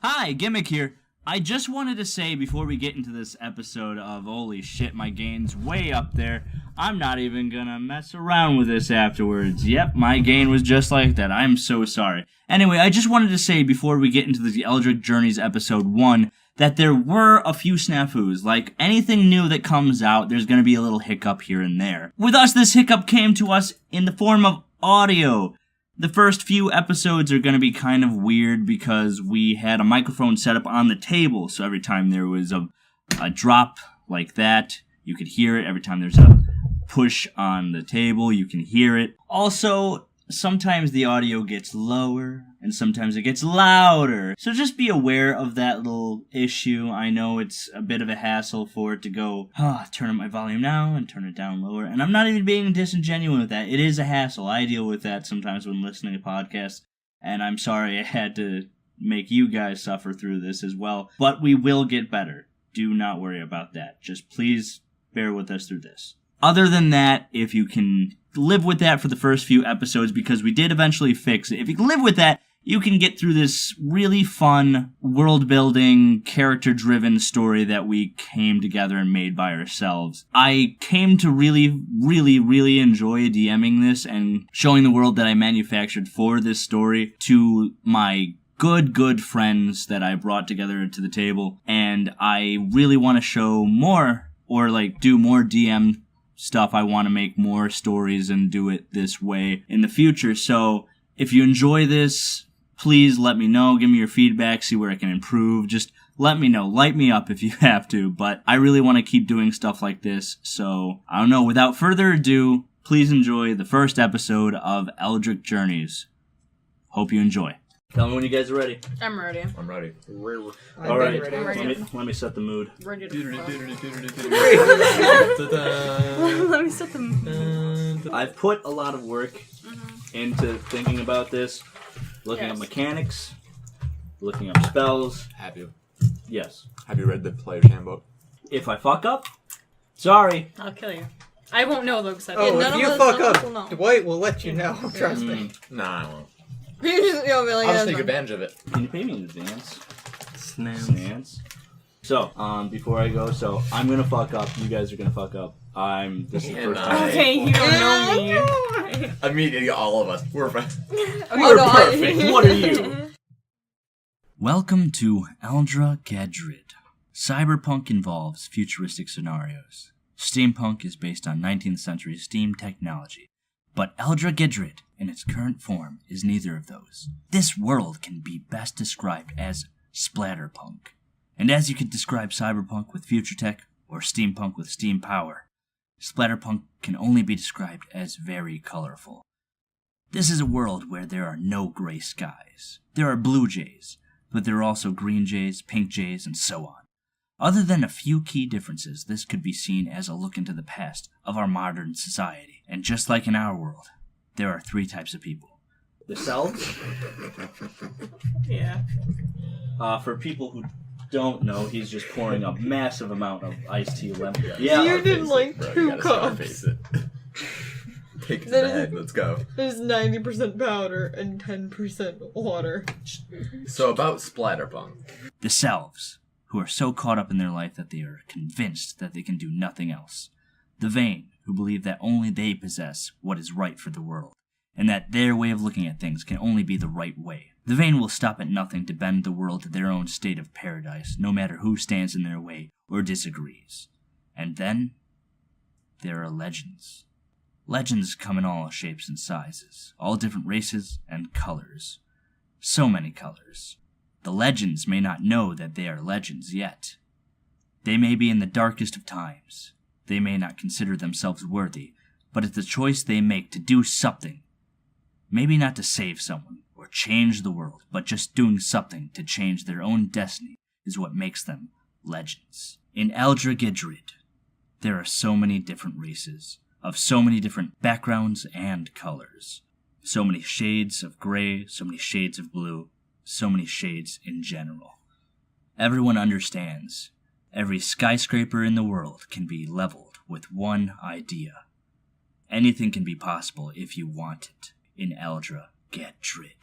Hi, Gimmick here. I just wanted to say before we get into this episode of holy shit, my gain's way up there. I'm not even gonna mess around with this afterwards. Yep, my gain was just like that. I'm so sorry. Anyway, I just wanted to say before we get into the Eldric Journeys episode 1 that there were a few snafus. Like anything new that comes out, there's gonna be a little hiccup here and there. With us, this hiccup came to us in the form of audio. The first few episodes are going to be kind of weird because we had a microphone set up on the table, so every time there was a drop like that, you could hear it. Every time there's a push on the table, you can hear it. Also, sometimes the audio gets lower, and sometimes it gets louder. So just be aware of that little issue. I know it's a bit of a hassle for it to go, turn up my volume now and turn it down lower. And I'm not even being disingenuous with that. It is a hassle. I deal with that sometimes when listening to podcasts. And I'm sorry I had to make you guys suffer through this as well. But we will get better. Do not worry about that. Just please bear with us through this. Other than that, if you can live with that for the first few episodes, because we did eventually fix it, if you can live with that, you can get through this really fun, world-building, character-driven story that we came together and made by ourselves. I came to really, really, really enjoy DMing this and showing the world that I manufactured for this story to my good friends that I brought together to the table. And I really want to show more, or do more DM stuff. I want to make more stories and do it this way in the future. So if you enjoy this, please let me know. Give me your feedback. See where I can improve. Just let me know. Light me up if you have to. But I really want to keep doing stuff like this. So, I don't know. Without further ado, please enjoy the first episode of Eldric Journeys. Hope you enjoy. Tell me when you guys are ready. I'm ready. I'm ready. All right. I'm ready. Let me set the mood. Ready to fuck. Let me set the mood. I've put a lot of work into thinking about this. Looking up mechanics, looking up spells. Have you? Yes. Have you read the player's handbook? If I fuck up, sorry. I'll kill you. I won't know though, because if you fuck up, Dwight will let you know. Trust me. No, I won't. You'll be like, I'll just take advantage of it. Can you pay me in advance? Snance. So, before I go, I'm gonna fuck up. You guys are gonna fuck up. This is the first time. Okay, you don't know me. Immediately, all of us. We're fine. We're perfect. What are you? Welcome to Eldric Journeys. Cyberpunk involves futuristic scenarios. Steampunk is based on 19th century steam technology. But Eldric Journeys, in its current form, is neither of those. This world can be best described as splatterpunk. And as you could describe cyberpunk with future tech, or steampunk with steam power, splatterpunk can only be described as very colorful. This is a world where there are no gray skies. There are blue jays, but there are also green jays, pink jays, and so on. Other than a few key differences, this could be seen as a look into the past of our modern society. And just like in our world, there are 3 types of people. The selves? Yeah. For people who don't know, he's just pouring a massive amount of iced tea lemon. Yeah, you did like 2 cups. Take it to the head, let's go. There's 90% powder and 10% water. So about splatterpunk. The selves, who are so caught up in their life that they are convinced that they can do nothing else. The vain, who believe that only they possess what is right for the world, and that their way of looking at things can only be the right way. The vain will stop at nothing to bend the world to their own state of paradise, no matter who stands in their way or disagrees. And then, there are legends. Legends come in all shapes and sizes, all different races and colors. So many colors. The legends may not know that they are legends yet. They may be in the darkest of times. They may not consider themselves worthy, but it's the choice they make to do something. Maybe not to save someone or change the world, but just doing something to change their own destiny is what makes them legends. In Eldric Journeys, there are so many different races, of so many different backgrounds and colors. So many shades of gray, so many shades of blue, so many shades in general. Everyone understands. Every skyscraper in the world can be leveled with one idea. Anything can be possible if you want it in Eldric Journeys.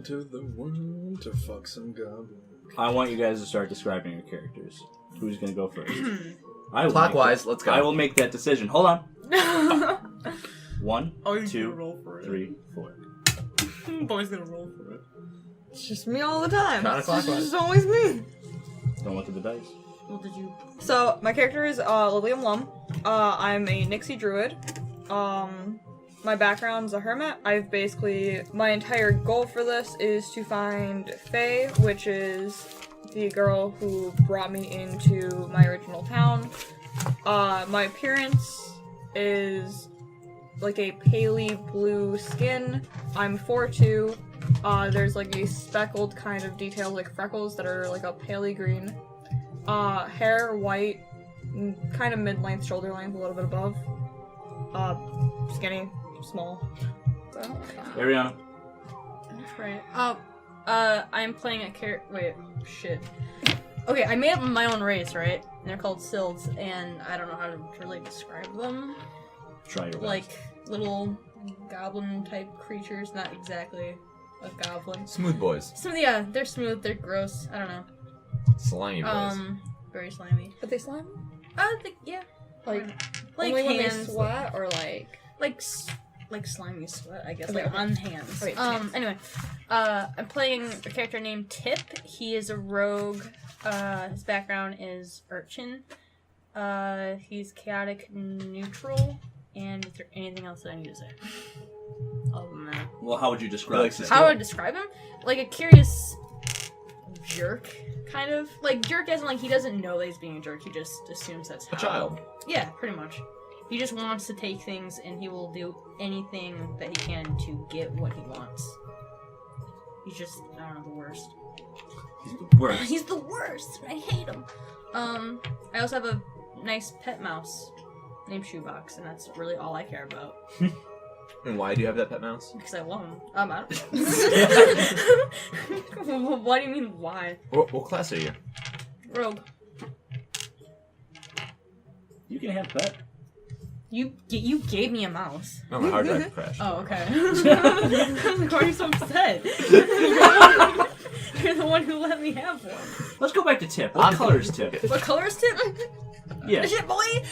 into the world to fuck some goblins. I want you guys to start describing your characters. Who's gonna go first? I will Clockwise, let's go. I will make that decision. Hold on. 1, Oh, he's 2, gonna roll for it. 3, 4. Boy's gonna roll for it. It's just me all the time. Counterclockwise. It's just always me. Don't look at the dice. What did you? So, my character is Lillium Lum. I'm a Nixie Druid. My background's a hermit. My entire goal for this is to find Faye, which is the girl who brought me into my original town. My appearance is like a paley blue skin. I'm 4'2". There's like a speckled kind of detail, like freckles that are like a paley green. Hair white, kind of mid-length, shoulder length, a little bit above. Skinny, small. Ariana. That's right. I'm playing a character. Wait, shit. Okay, I made up my own race, right? And they're called Silds, and I don't know how to really describe them. Try your best. Like little goblin-type creatures, not exactly a goblin. Smooth boys. Yeah, they're smooth. They're gross. I don't know. Slimy boys. Very slimy. But they slime? Yeah. Like Like only when they hands, sweat, or like... like slimy sweat, I guess, Okay, like okay. on hands. Okay, hands. Anyway, I'm playing a character named Tipp. He is a rogue. His background is urchin. He's chaotic neutral. And is there anything else that I need to say? Other than that, Well, how would you describe it? how would I describe him? Like a curious jerk, kind of. Like jerk as in like he doesn't know that he's being a jerk. He just assumes that's A how. child. Yeah, pretty much. He just wants to take things, and he will do anything that he can to get what he wants. He's just, I don't know, the worst. He's the worst. He's the worst! I hate him! I also have a nice pet mouse named Shoebox, and that's really all I care about. And why do you have that pet mouse? Because I love him. I don't What do you mean, why? What class are you? Rogue. You can have that. You gave me a mouse. Oh, my hard drive crashed. Oh, okay. Why are you so upset? You're the one who let me have one. Let's go back to Tip. What color is Tip? What color is Tip? Yeah. Shit, boy!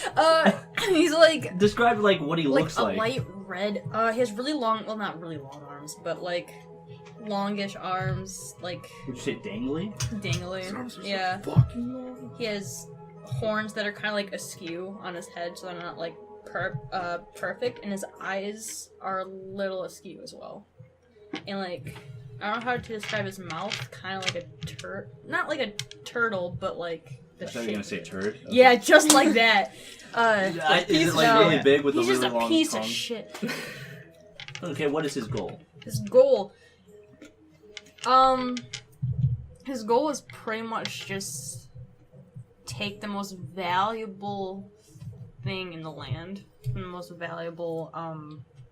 He's like Describe like what he looks a like. light red. He has really long, well, not really long arms, but like longish arms, like Would you say dangly? dangly. Yeah. Fucking long. He has horns that are kind of like askew on his head, so they're not like perfect, and his eyes are a little askew as well. And like, I don't know how to describe his mouth, kind of like a not like a turtle, but like the I thought you were shape. gonna say turd. Okay. Yeah, just like that. Is it like no. really big with He's a really just a long piece tongue? of shit. Okay, what is his goal? His goal is pretty much just take the most valuable thing in the land from the most valuable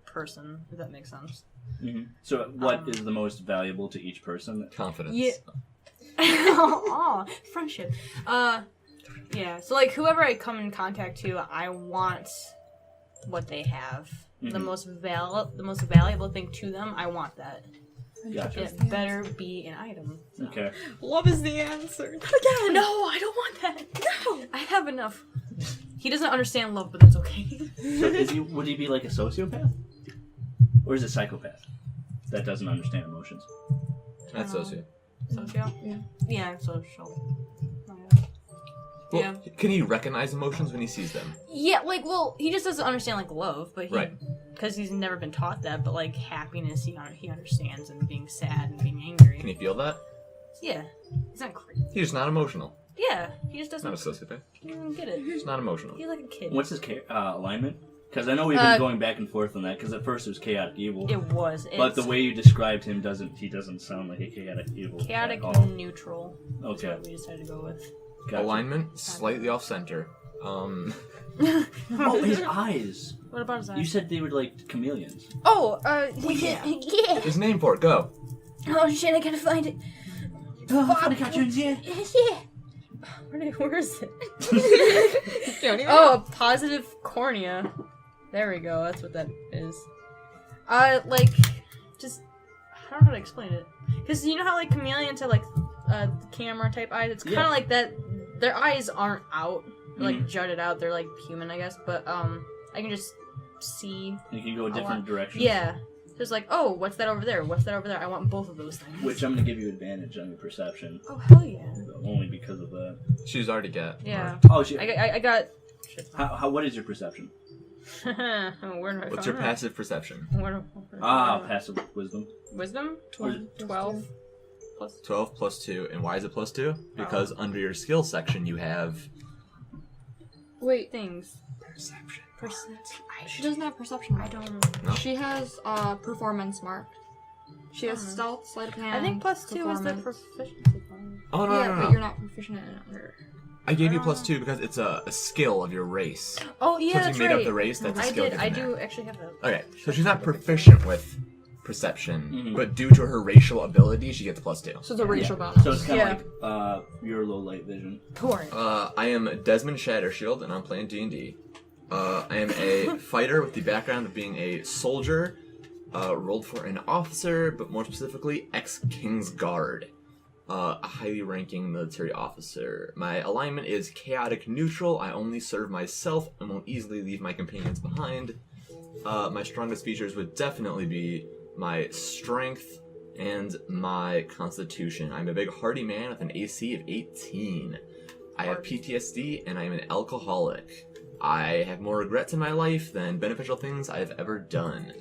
person, if that makes sense. Mm-hmm. So, what is the most valuable to each person? Confidence. Yeah. Aw, friendship. Yeah. So like whoever I come in contact to, I want what they have. The most valuable thing to them, I want that. Gotcha. It better be an item. Okay. Love is the answer. Yeah, no, I don't want that. No, I have enough. He doesn't understand love, but that's okay. So, would he be like a sociopath, or is it psychopath that doesn't understand emotions? That's socio. Social? Yeah, social. Well, Yeah. Can he recognize emotions when he sees them? Yeah, like, well, he just doesn't understand, like, love, but he... Right. Because he's never been taught that, but, like, happiness, he understands, and being sad and being angry. Can he feel that? Yeah. He's not crazy. He's just not emotional. Yeah, he just Not a doesn't... sociopath. He doesn't get it. He's not emotional. He's like a kid. What's his alignment? Because I know we've been going back and forth on that. Because at first it was chaotic evil, It was. but the way you described him doesn't sound like a chaotic evil. Chaotic at all. neutral. That's Okay. what we decided to go with. Gotcha. Alignment, slightly off center. Oh, his eyes. What about his eyes? You said they were like chameleons. Oh, yeah. His name for it, go. Oh shit, I gotta find it. Oh, funny cartoons here. Yeah. Where is it? Oh, positive cornea. There we go. That's what that is. Like, just I don't know how to explain it. Because you know how like chameleons have like camera type eyes. It's kind of like that. Their eyes aren't out, like jutted out. They're like human, I guess. But I can just see. You can go different directions. Yeah. So it's like, oh, what's that over there? What's that over there? I want both of those things. Which I'm gonna give you advantage on your perception. Oh hell yeah! Only because of that. She's already got. Yeah. Oh, she. I got. How? What is your perception? What's your passive perception? Passive wisdom. Wisdom? 12. 12 plus 2. And why is it plus 2? Because under your skill section you have... Wait. Things. Perception. She doesn't have perception. I don't. No? She has performance marked. She has stealth, sleight of hand. I think plus 2 is the performance. proficiency bonus. Oh, no, Yeah, no, no, but no. you're not proficient in it under. I gave you plus 2 because it's a skill of your race. Oh yeah, Once that's you made right. up the race, that's a skill. I given do there. actually have that. Okay, so she's not proficient with perception, but due to her racial ability, she gets plus 2. So it's a racial bonus. So it's kind of Yeah. like your low light vision. Correct. I am Desmond Shattershield, and I'm playing D&D. I am a fighter with the background of being a soldier, rolled for an officer, but more specifically, ex-King's Guard. A highly ranking military officer. My alignment is chaotic neutral. I only serve myself and won't easily leave my companions behind. My strongest features would definitely be my strength and my constitution. I'm a big hardy man with an AC of 18. I have PTSD and I am an alcoholic. I have more regrets in my life than beneficial things I have ever done.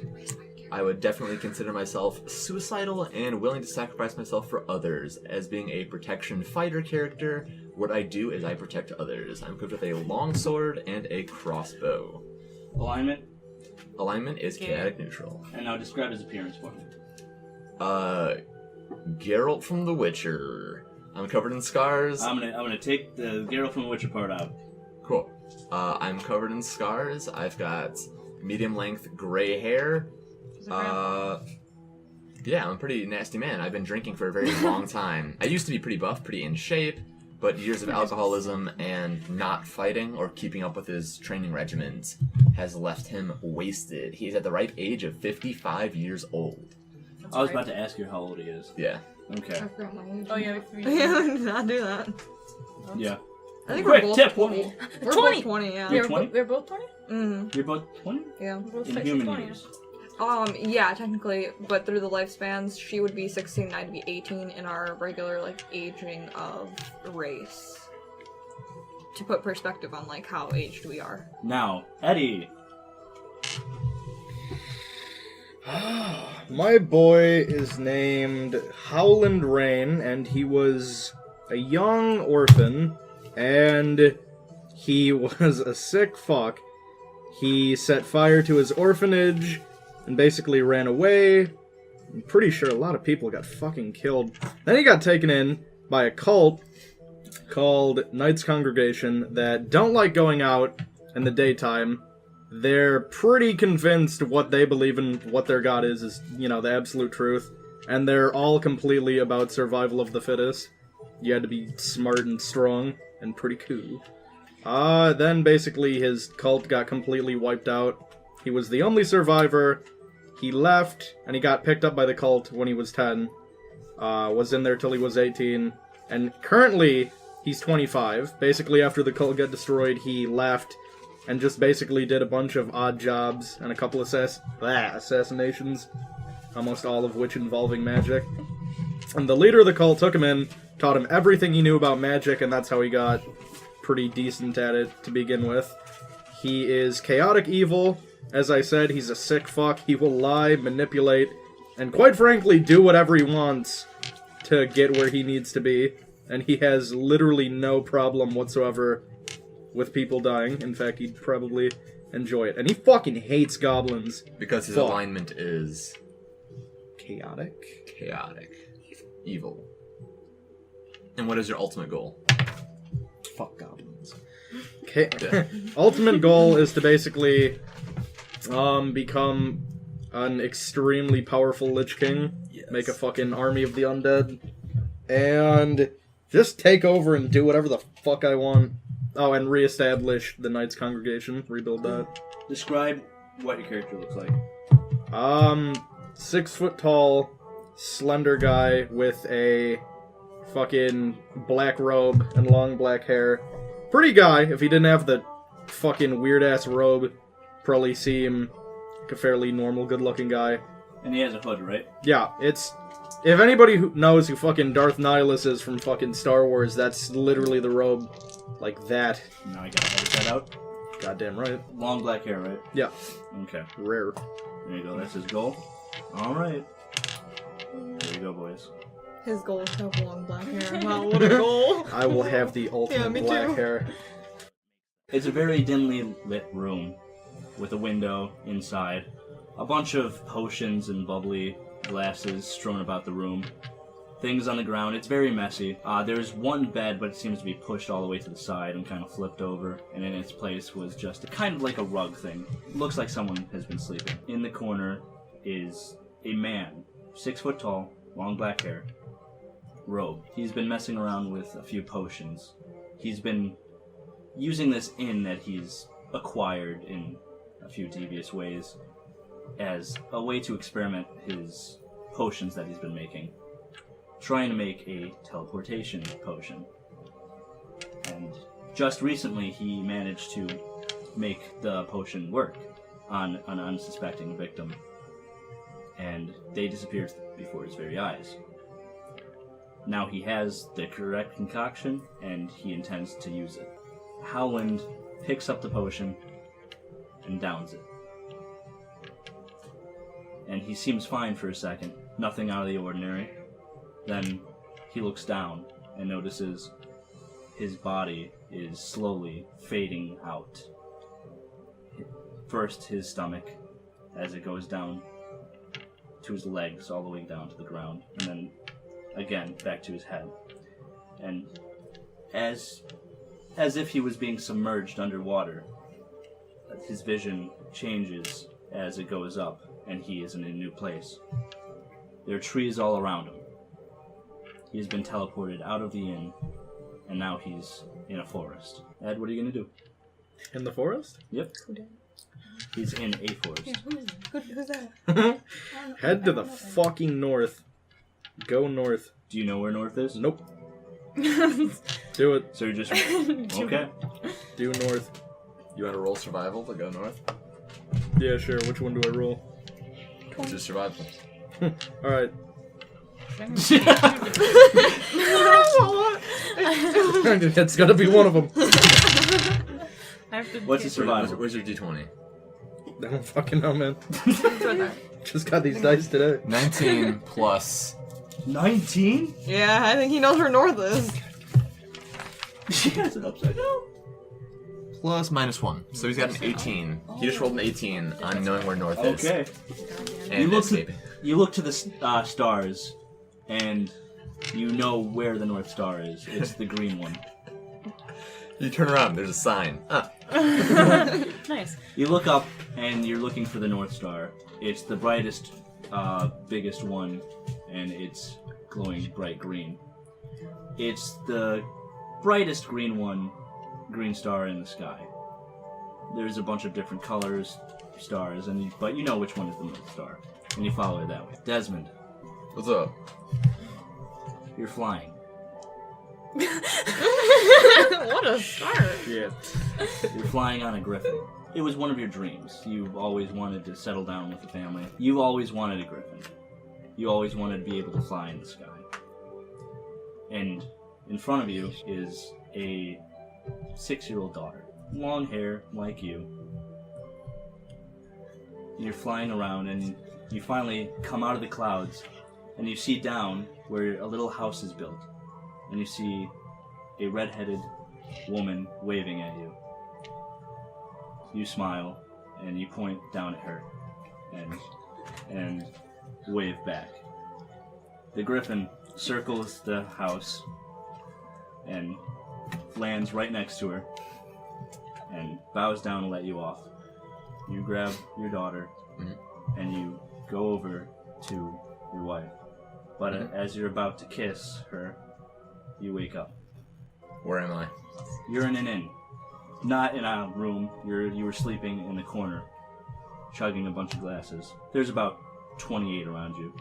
I would definitely consider myself suicidal and willing to sacrifice myself for others. As being a protection fighter character, what I do is I protect others. I'm equipped with a longsword and a crossbow. Alignment. Alignment is chaotic neutral. And now describe his appearance for me. Geralt from The Witcher. I'm covered in scars. I'm gonna take the Geralt from the Witcher part out. Cool. I'm covered in scars. I've got medium length gray hair. Yeah, I'm a pretty nasty man. I've been drinking for a very long time. I used to be pretty buff, pretty in shape, but years of alcoholism and not fighting or keeping up with his training regiment has left him wasted. He's at the ripe age of 55 years old. I was about to ask you how old he is. Yeah. Okay. I forgot my age. Oh yeah. Yeah, did not do that. Yeah. I think Quick we're both tip, 20. We're 20. both 20, yeah. You're 20? We're both 20? Mm-hmm. You're both 20? Yeah. We're both In 16, human 20. years. Yeah, technically, but through the lifespans, she would be 16 and I'd be 18 in our regular, like, aging of race. To put perspective on, like, how aged we are. Now, Eddie. My boy is named Howland Rayne, and he was a young orphan, and he was a sick fuck. He set fire to his orphanage and basically ran away. I'm pretty sure a lot of people got fucking killed. Then he got taken in by a cult called Knights Congregation that don't like going out in the daytime. They're pretty convinced what they believe in, what their god is, you know, the absolute truth. And they're all completely about survival of the fittest. You had to be smart and strong and pretty cool. Then basically his cult got completely wiped out. He was the only survivor. He left, and he got picked up by the cult when he was 10. Was in there till he was 18. And currently, he's 25. Basically, after the cult got destroyed, he left and just basically did a bunch of odd jobs and a couple assassinations, almost all of which involving magic. And the leader of the cult took him in, taught him everything he knew about magic, and that's how he got pretty decent at it to begin with. He is chaotic evil. As I said, he's a sick fuck. He will lie, manipulate, and quite frankly, do whatever he wants to get where he needs to be. And he has literally no problem whatsoever with people dying. In fact, he'd probably enjoy it. And he fucking hates goblins. Because his Fuck. alignment is Chaotic? chaotic. Evil. And what is your ultimate goal? Fuck goblins. Okay. Ultimate goal is to basically become an extremely powerful Lich King. Yes. Make a fucking army of the undead. And just take over and do whatever the fuck I want. Oh, and reestablish the Knights Congregation. Rebuild that. Describe what your character looks like. 6 foot tall, slender guy with a fucking black robe and long black hair. Pretty guy, if he didn't have the fucking weird-ass robe. Probably seem like a fairly normal, good-looking guy. And he has a hood, right? Yeah, it's... If anybody who knows who fucking Darth Nihilus is from fucking Star Wars, that's literally the robe like that. Now I gotta edit that out. Goddamn right. Long black hair, right? Yeah. Okay. Rare. There you go. That's his goal. All right. There you go, boys. His goal is to have long black hair. Wow, what a goal! I will have the ultimate me black too. hair. It's a very dimly lit room with a window inside. A bunch of potions and bubbly glasses strewn about the room. Things on the ground. It's very messy. There's one bed, but it seems to be pushed all the way to the side and kind of flipped over. And in its place was just kind of like a rug thing. Looks like someone has been sleeping. In the corner is a man, 6 foot tall, long black hair, robe. He's been messing around with a few potions. He's been using this inn that he's acquired in a few devious ways as a way to experiment his potions that he's been making. Trying to make a teleportation potion. And just recently he managed to make the potion work on an unsuspecting victim. And they disappeared before his very eyes. Now he has the correct concoction and he intends to use it. Howland picks up the potion and downs it. And he seems fine for a second, nothing out of the ordinary. Then he looks down and notices his body is slowly fading out. First his stomach, as it goes down to his legs, all the way down to the ground, and then again back to his head. And as if he was being submerged underwater, his vision changes as it goes up, and he is in a new place. There are trees all around him. He has been teleported out of the inn, and now he's in a forest. Ed, what are you going to do? In the forest? Yep. He's in a forest. Yeah, who's that? Head to the fucking north. Go north. Do you know where north is? Nope. Do it. So you're just... Okay. Do north. You want to roll survival to go north? Yeah, sure. Which one do I roll? Just survival. Alright. It's gotta be one of them. I have to What's his survival? Where's your d20? I don't fucking know, man. Just got these dice today. 19 plus... 19? Yeah, I think he knows where north is. She has it upside down. Plus -1. So he's got an 18. He just rolled an 18 on knowing where north is. Okay. And escaping. You look to the stars, and you know where the North Star is. It's the green one. You turn around, there's a sign. Nice. You look up, and you're looking for the North Star. It's the brightest, biggest one, and it's glowing bright green. It's the brightest green star in the sky. There's a bunch of different colors, stars, but you know which one is the North Star. And you follow it that way. Desmond, What's up? you're flying. What a start. Shit. You're flying on a griffin. It was one of your dreams. You've always wanted to settle down with a family. You've always wanted a griffin. You always wanted to be able to fly in the sky. And in front of you is a 6-year-old daughter. Long hair, like you. And you're flying around, and you finally come out of the clouds, and you see down where a little house is built. And you see a red-headed woman waving at you. You smile, and you point down at her, and wave back. The griffin circles the house, and lands right next to her, and bows down to let you off. You grab your daughter, and you go over to your wife. But as you're about to kiss her, you wake up. Where am I? You're in an inn. Not in a room. You were sleeping in the corner, chugging a bunch of glasses. There's about 28 around you.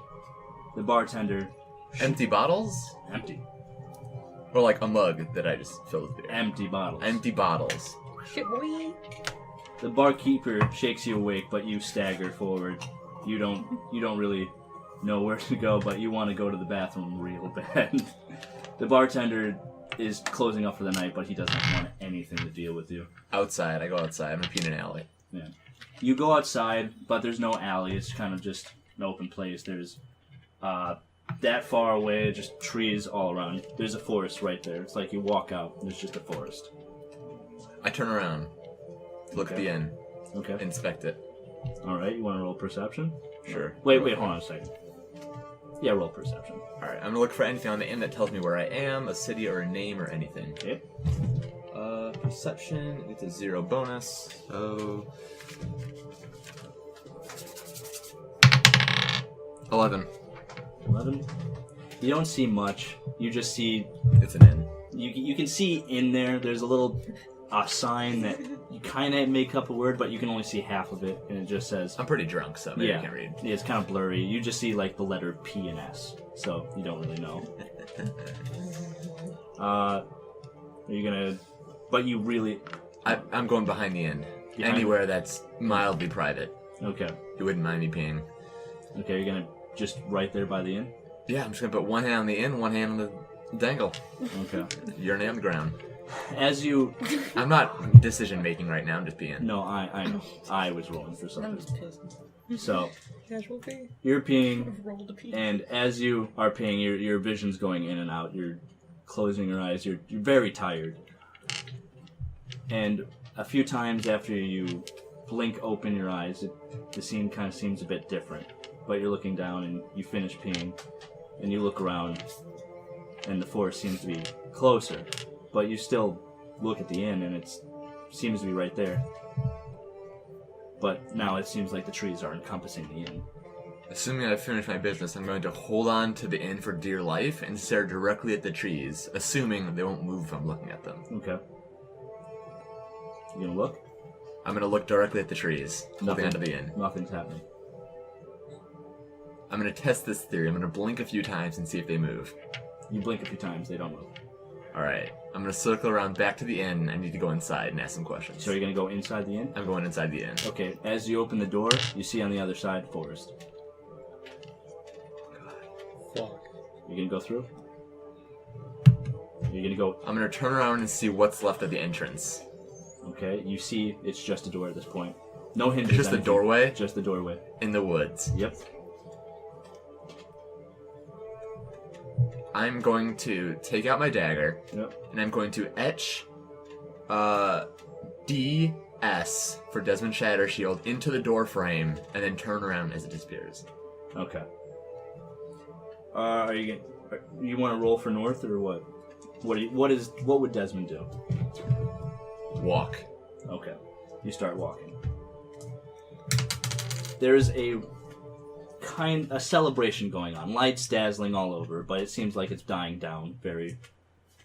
The bartender... Empty bottles? Empty. Or like a mug that I just filled with beer? Empty bottles. Empty bottles. Shit, boy. The barkeeper shakes you awake, but you stagger forward. You don't really know where to go, but you want to go to the bathroom real bad. The bartender is closing up for the night, but he doesn't want anything to deal with you. Outside. I go outside. I'm gonna pee in an alley. Yeah. You go outside, but there's no alley. It's kind of just an open place. There's that far away, just trees all around. There's a forest right there. It's like you walk out, and there's just a forest. I turn around. Look at the inn. Okay. Inspect it. Alright, you want to roll perception? Sure. Wait, hold on a second. Yeah, roll perception. Alright, I'm gonna look for anything on the inn that tells me where I am, a city or a name or anything. Okay. Perception, it's a 0 bonus, so... 11. 11. You don't see much. You just see... It's an inn. You can see in there, there's a little sign that you kind of make up a word, but you can only see half of it, and it just says... I'm pretty drunk, so maybe I can't read. Yeah, it's kind of blurry. You just see, like, the letter P and S, so you don't really know. Are you gonna... But you really... I'm going behind the inn. Behind Anywhere that's mildly private. Okay. You wouldn't mind me peeing. Okay, you're gonna just right there by the inn? Yeah, I'm just gonna put one hand on the inn, one hand on the dangle. Okay. Urinate on the ground. As you... I'm not decision making right now, I'm just peeing. No, I know. I was rolling for I'm something. just pissing. So, Casual pee. you're peeing, Roll to pee. and as you are peeing, your vision's going in and out. You're closing your eyes. You're very tired. And a few times after you blink open your eyes, the scene kind of seems a bit different. But you're looking down, and you finish peeing, and you look around, and the forest seems to be closer. But you still look at the inn, and it seems to be right there. But now it seems like the trees are encompassing the inn. Assuming I finish my business, I'm going to hold on to the inn for dear life and stare directly at the trees, assuming they won't move if I'm looking at them. Okay. You gonna look? I'm going to look directly at the trees, holding onto the inn. Nothing's happening. I'm going to test this theory. I'm going to blink a few times and see if they move. You blink a few times, they don't move. Alright, I'm going to circle around back to the inn. I need to go inside and ask some questions. So you're gonna go inside the inn? I'm going inside the inn. Okay, as you open the door, you see on the other side forest. Fuck. You're gonna go through? You're gonna go... I'm going to turn around and see what's left of the entrance. Okay, you see it's just a door at this point. No hinges. It's just the anything. doorway Just the doorway. in the woods. Yep. I'm going to take out my dagger, Yep. and I'm going to etch DS for Desmond Shattershield into the door frame, and then turn around as it disappears. Okay. Are you gonna... You want to roll for north, or what? What would Desmond do? Walk. Okay. You start walking. There's a celebration going on. Lights dazzling all over, but it seems like it's dying down very,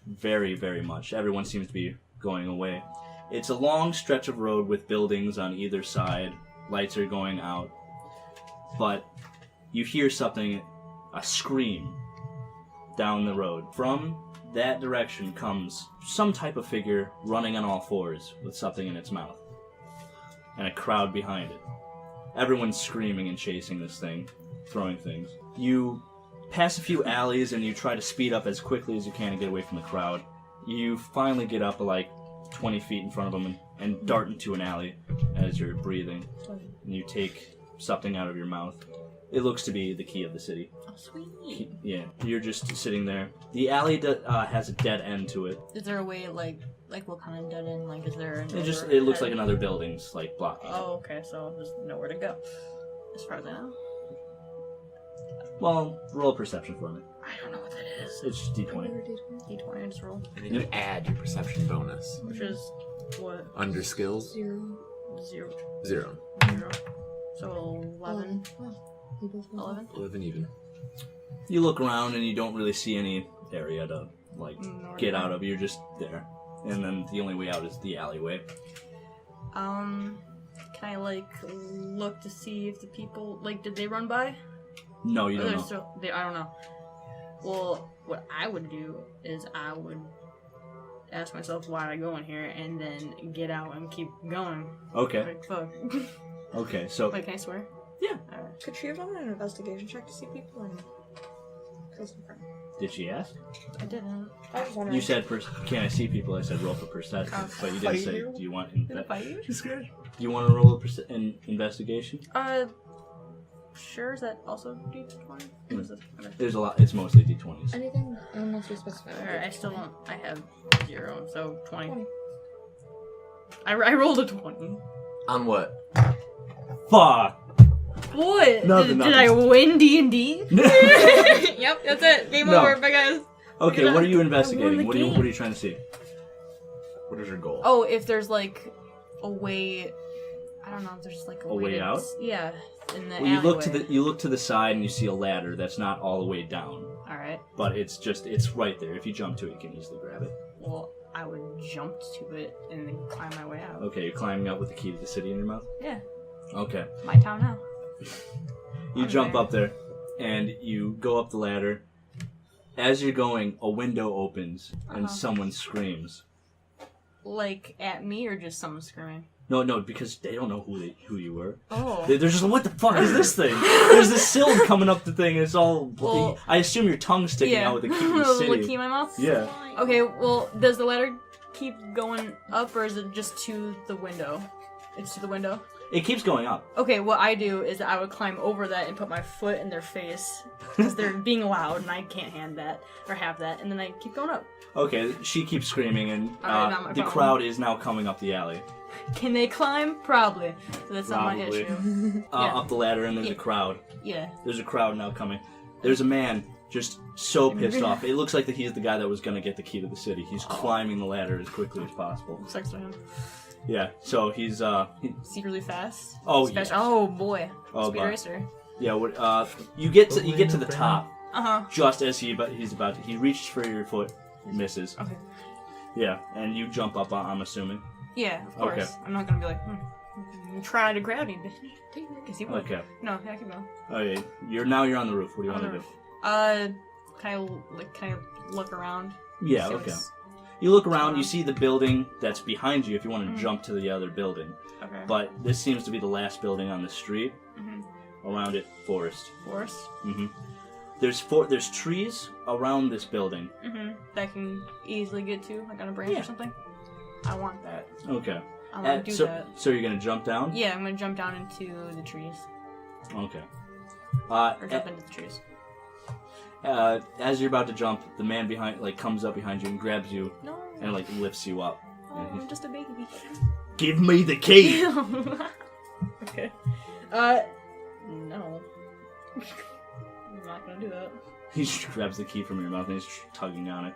very, very much. Everyone seems to be going away. It's a long stretch of road with buildings on either side. Lights are going out. But you hear something, a scream, down the road. From that direction comes some type of figure running on all fours with something in its mouth. And a crowd behind it. Everyone's screaming and chasing this thing, throwing things. You pass a few alleys and you try to speed up as quickly as you can to get away from the crowd. You finally get up like 20 feet in front of them and dart into an alley as you're breathing. And you take something out of your mouth. It looks to be the key of the city. Oh, sweet. Yeah, you're just sitting there. The alley has a dead end to it. Is there a way, like what kind of dead end? Like, is there? It looks like another building's like blocking. Oh, okay. So there's nowhere to go, as far as I know. Well, roll a perception for me. I don't know what that is. It's just D20. D20. Just roll. And then you add your perception bonus. Which is what? Under skills? 0. 0. So 11. 11. 11 even. You look around and you don't really see any area to get out of. You're just there, and then the only way out is the alleyway. Can I look to see if the people did they run by? No, you Or don't they're know. still, I don't know. Well, what I would do is I would ask myself why I go in here and then get out and keep going. Okay. Like, fuck. Okay, so... Wait, can I swear? Yeah. Alright. Could she have done an investigation check to see people? And... Did she ask? I didn't. I was wondering. You said, can I see people? I said roll for perception. But you didn't Fight say, you? do you want... Did I fight you? Do you want to roll an investigation? Sure, is that also D20? What is this? Okay. There's a lot. It's mostly d20s. Anything unless we specify. Alright, I still don't. I have 0, so 20. I rolled a 20. On what? Fuck! What? Nothing, Did I win D&D? Yep, that's it. Game No. over. Bye, guys. Okay, what are you I won investigating? the What game. are you trying to see? What is your goal? Oh, if there's like a way, I don't know. If there's like a way to, out? Yeah, in the Well, you look alleyway. to the side and you see a ladder that's not all the way down, All right. but it's right there. If you jump to it, you can easily grab it. Well, I would jump to it and then climb my way out. Okay, you're climbing up with the key to the city in your mouth. Yeah, Okay, my town now. you I'm jump there. up there, and you go up the ladder. As you're going, a window opens and Uh-huh. someone screams. Like at me or just someone screaming? No, because they don't know who you were. Oh. They're just like, what the fuck is this thing? There's this sill coming up the thing, and it's all... Well, I assume your tongue's sticking yeah. out with the key to the The city. key in my mouth? Yeah. Okay, well, does the ladder keep going up or is it just to the window? It's to the window? It keeps going up. Okay, what I do is I would climb over that and put my foot in their face because they're being loud and I can't have that, and then I keep going up. Okay, she keeps screaming, and Alright, not my the problem. crowd is now coming up the alley. Can they climb? Probably. So that's not my Probably. issue. Yeah. Up the ladder, and there's Yeah. a crowd. Yeah. There's a crowd now coming. There's a man just so pissed off. It looks like that he's the guy that was going to get the key to the city. He's climbing the ladder as quickly as possible. Sucks to him. Yeah, so he's... Secretly fast. Oh, Special. yes. Oh boy. Oh, Speed boy. racer. Yeah, you get to the top Uh-huh. just as he's about to. He reaches for your foot, misses. Okay. Yeah, and you jump up. I'm assuming. Yeah, of course. Okay. I'm not gonna be like, try to grab me, because he would. Okay. No, yeah, keep going. Okay. You're on the roof. What do you On want the to do? roof. Can I look around? Yeah. See Okay. what's- You look around. You see the building that's behind you. If you want to Mhm. jump to the other building, Okay. but this seems to be the last building on the street. Mhm. Around it, forest. Forest. Mm-hmm. There's trees around this building. That I can easily get to, like on a branch Yeah. or something. I want that. Okay. I want to do so, that. so you're gonna jump down? Yeah, I'm gonna jump down into the trees. Okay. Or jump into the trees. As you're about to jump, the man comes up behind you and grabs you No. and lifts you up. Oh, I'm just a baby. Give me the key. Okay. No. I'm not gonna do that. He just grabs the key from your mouth and he's tugging on it.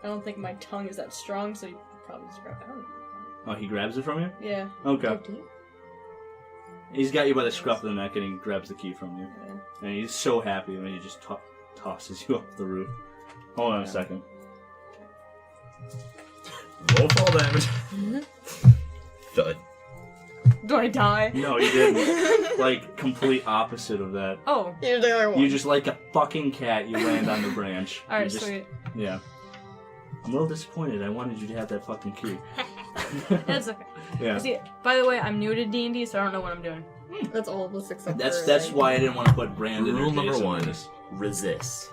I don't think my tongue is that strong, so you probably just grab it. I don't know. Oh, he grabs it from you? Yeah. Okay. He's got you by the scruff of the neck and he grabs the key from you. Yeah. And he's so happy and he just tosses you off the roof. Hold on a second. Roll fall damage. Thud. Do I die? No, you didn't. Complete opposite of that. Oh. You're the other one. You just like a fucking cat, you land on the branch. Alright, You just- sweet. Yeah. I'm a little disappointed. I wanted you to have that fucking key. That's okay. Yeah. See, by the way, I'm new to D&D, so I don't know what I'm doing. That's all of us except That's why I didn't want to put Brandon Rule or number Jason one. in this. Resist.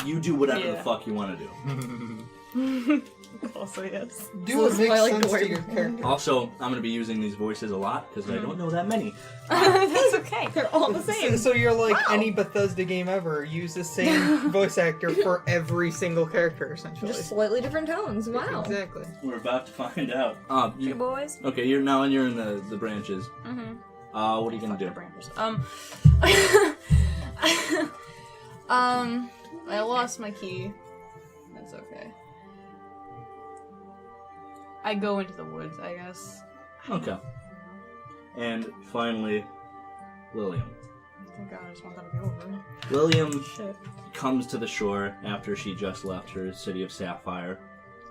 You do whatever the Yeah. fuck you want to do. Also, yes. Do So what this is makes why I like sense the way to your character. Also, I'm going to be using these voices a lot because I don't know that many. That's okay. They're all the same. So you're like Wow. any Bethesda game ever. Use the same voice actor for every single character, essentially. Just slightly different tones. Wow. Exactly. We're about to find out. Hey, boys. Okay, you're in the branches. Mm-hmm. What are you going to do? Branches. I lost my key. That's okay. I go into the woods, I guess. Okay. And finally, Lillium. Thank God, I just want that to be over. Lillium Shit. comes to the shore after she just left her city of Sapphire.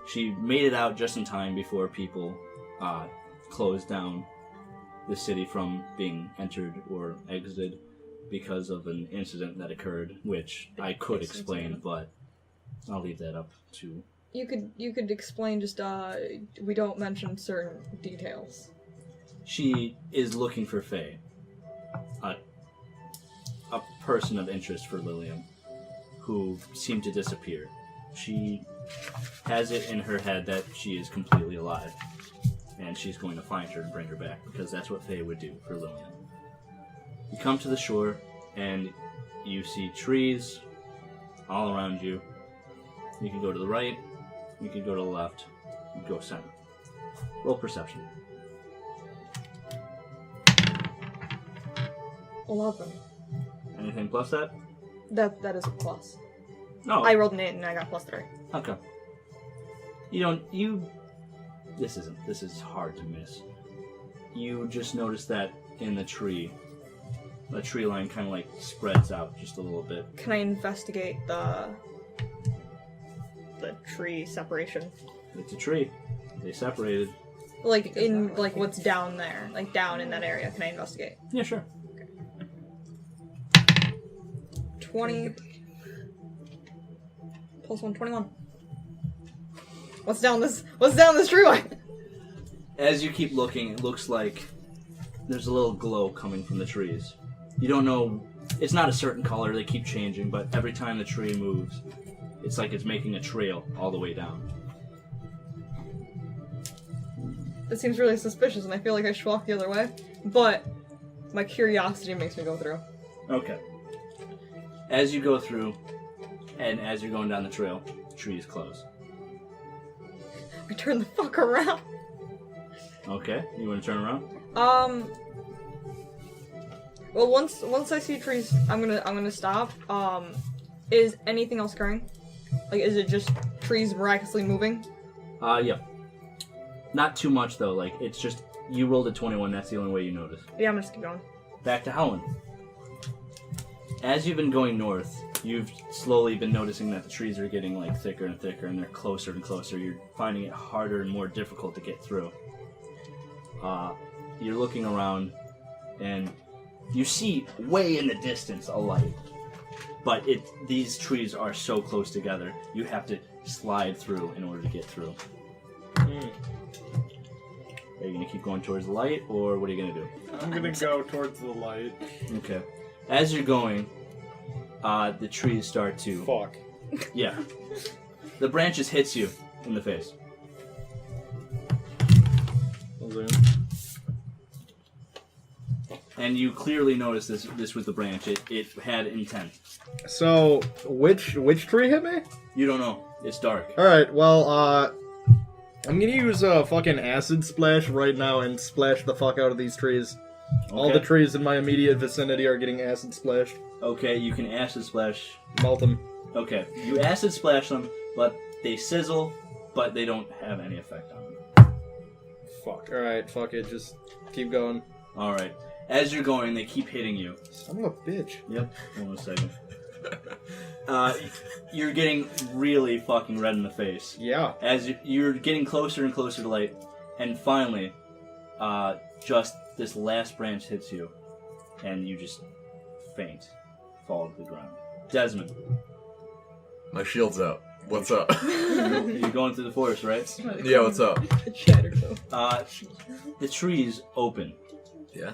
She made it out just in time before people closed down the city from being entered or exited. because of an incident that occurred, which I could explain, but I'll leave that up to... You could explain just, we don't mention certain details. She is looking for Faye, a person of interest for Lillium, who seemed to disappear. She has it in her head that she is completely alive, and she's going to find her and bring her back, because that's what Faye would do for Lillium. You come to the shore, and you see trees all around you. You can go to the right, you can go to the left, you can go center. Roll perception. 11. Anything plus that? That is a plus. No. I rolled an 8 and I got +3. Okay. This is hard to miss. You just notice that in the tree line kind of like spreads out just a little bit. Can I investigate the tree separation? It's a tree. They separated. Like, in, like, what's down there? Like, down in that area. Can I investigate? Yeah, sure. 20... +1, 21. What's down this tree line? As you keep looking, it looks like there's a little glow coming from the trees. You don't know, it's not a certain color, they keep changing, but every time the tree moves, it's like it's making a trail all the way down. It seems really suspicious and I feel like I should walk the other way, but my curiosity makes me go through. Okay. As you go through, and as you're going down the trail, the trees close. I turn the fuck around. Okay, you want to turn around? Well, once I see trees, I'm gonna stop. Is anything else occurring? Like, is it just trees miraculously moving? Yeah. Not too much though. Like, it's just you rolled a 21. That's the only way you notice. Yeah, I'm gonna just keep going. Back to Howland. As you've been going north, you've slowly been noticing that the trees are getting like thicker and thicker, and they're closer and closer. You're finding it harder and more difficult to get through. You're looking around, and you see way in the distance a light. But these trees are so close together, you have to slide through in order to get through. Are you going to keep going towards the light, or what are you going to do? I'm gonna go towards the light. Okay. As you're going, the trees start to... Fuck. Yeah. The branches hits you in the face. And you clearly notice this was the branch. It had intent. So, which tree hit me? You don't know. It's dark. Alright, well, I'm gonna use a fucking acid splash right now and splash the fuck out of these trees. Okay. All the trees in my immediate vicinity are getting acid splashed. Okay, you can acid splash. Melt them. Okay, you acid splash them, but they sizzle, but they don't have any effect on them. Fuck. Alright, fuck it, just keep going. Alright. As you're going, they keep hitting you. Son of a bitch. Yep. Hold on a second. You're getting really fucking red in the face. Yeah. As you're getting closer and closer to light, and finally, just this last branch hits you, and you just faint, fall to the ground. Desmond. My shield's up. What's up? You're going through the forest, right? Yeah, what's up? It shattered though. The trees open. Yeah.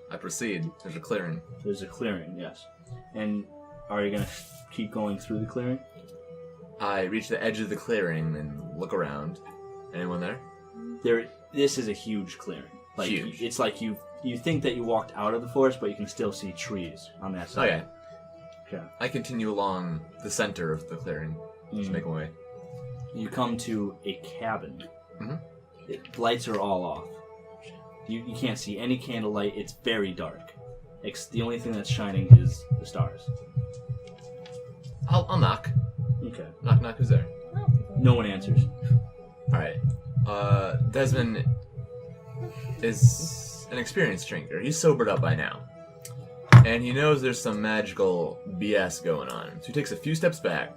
I proceed. There's a clearing. There's a clearing, yes. And are you going to keep going through the clearing? I reach the edge of the clearing and look around. Anyone there? This is a huge clearing. Like, huge. It's like you think that you walked out of the forest, but you can still see trees on that side. Okay. Okay. I continue along the center of the clearing. Just make my way. You come to a cabin. Mhm. The lights are all off. You can't see any candlelight. It's very dark. The only thing that's shining is the stars. I'll knock. Okay. Knock, knock. Who's there? No one answers. All right. Desmond is an experienced drinker. He's sobered up by now. And he knows there's some magical BS going on. So he takes a few steps back,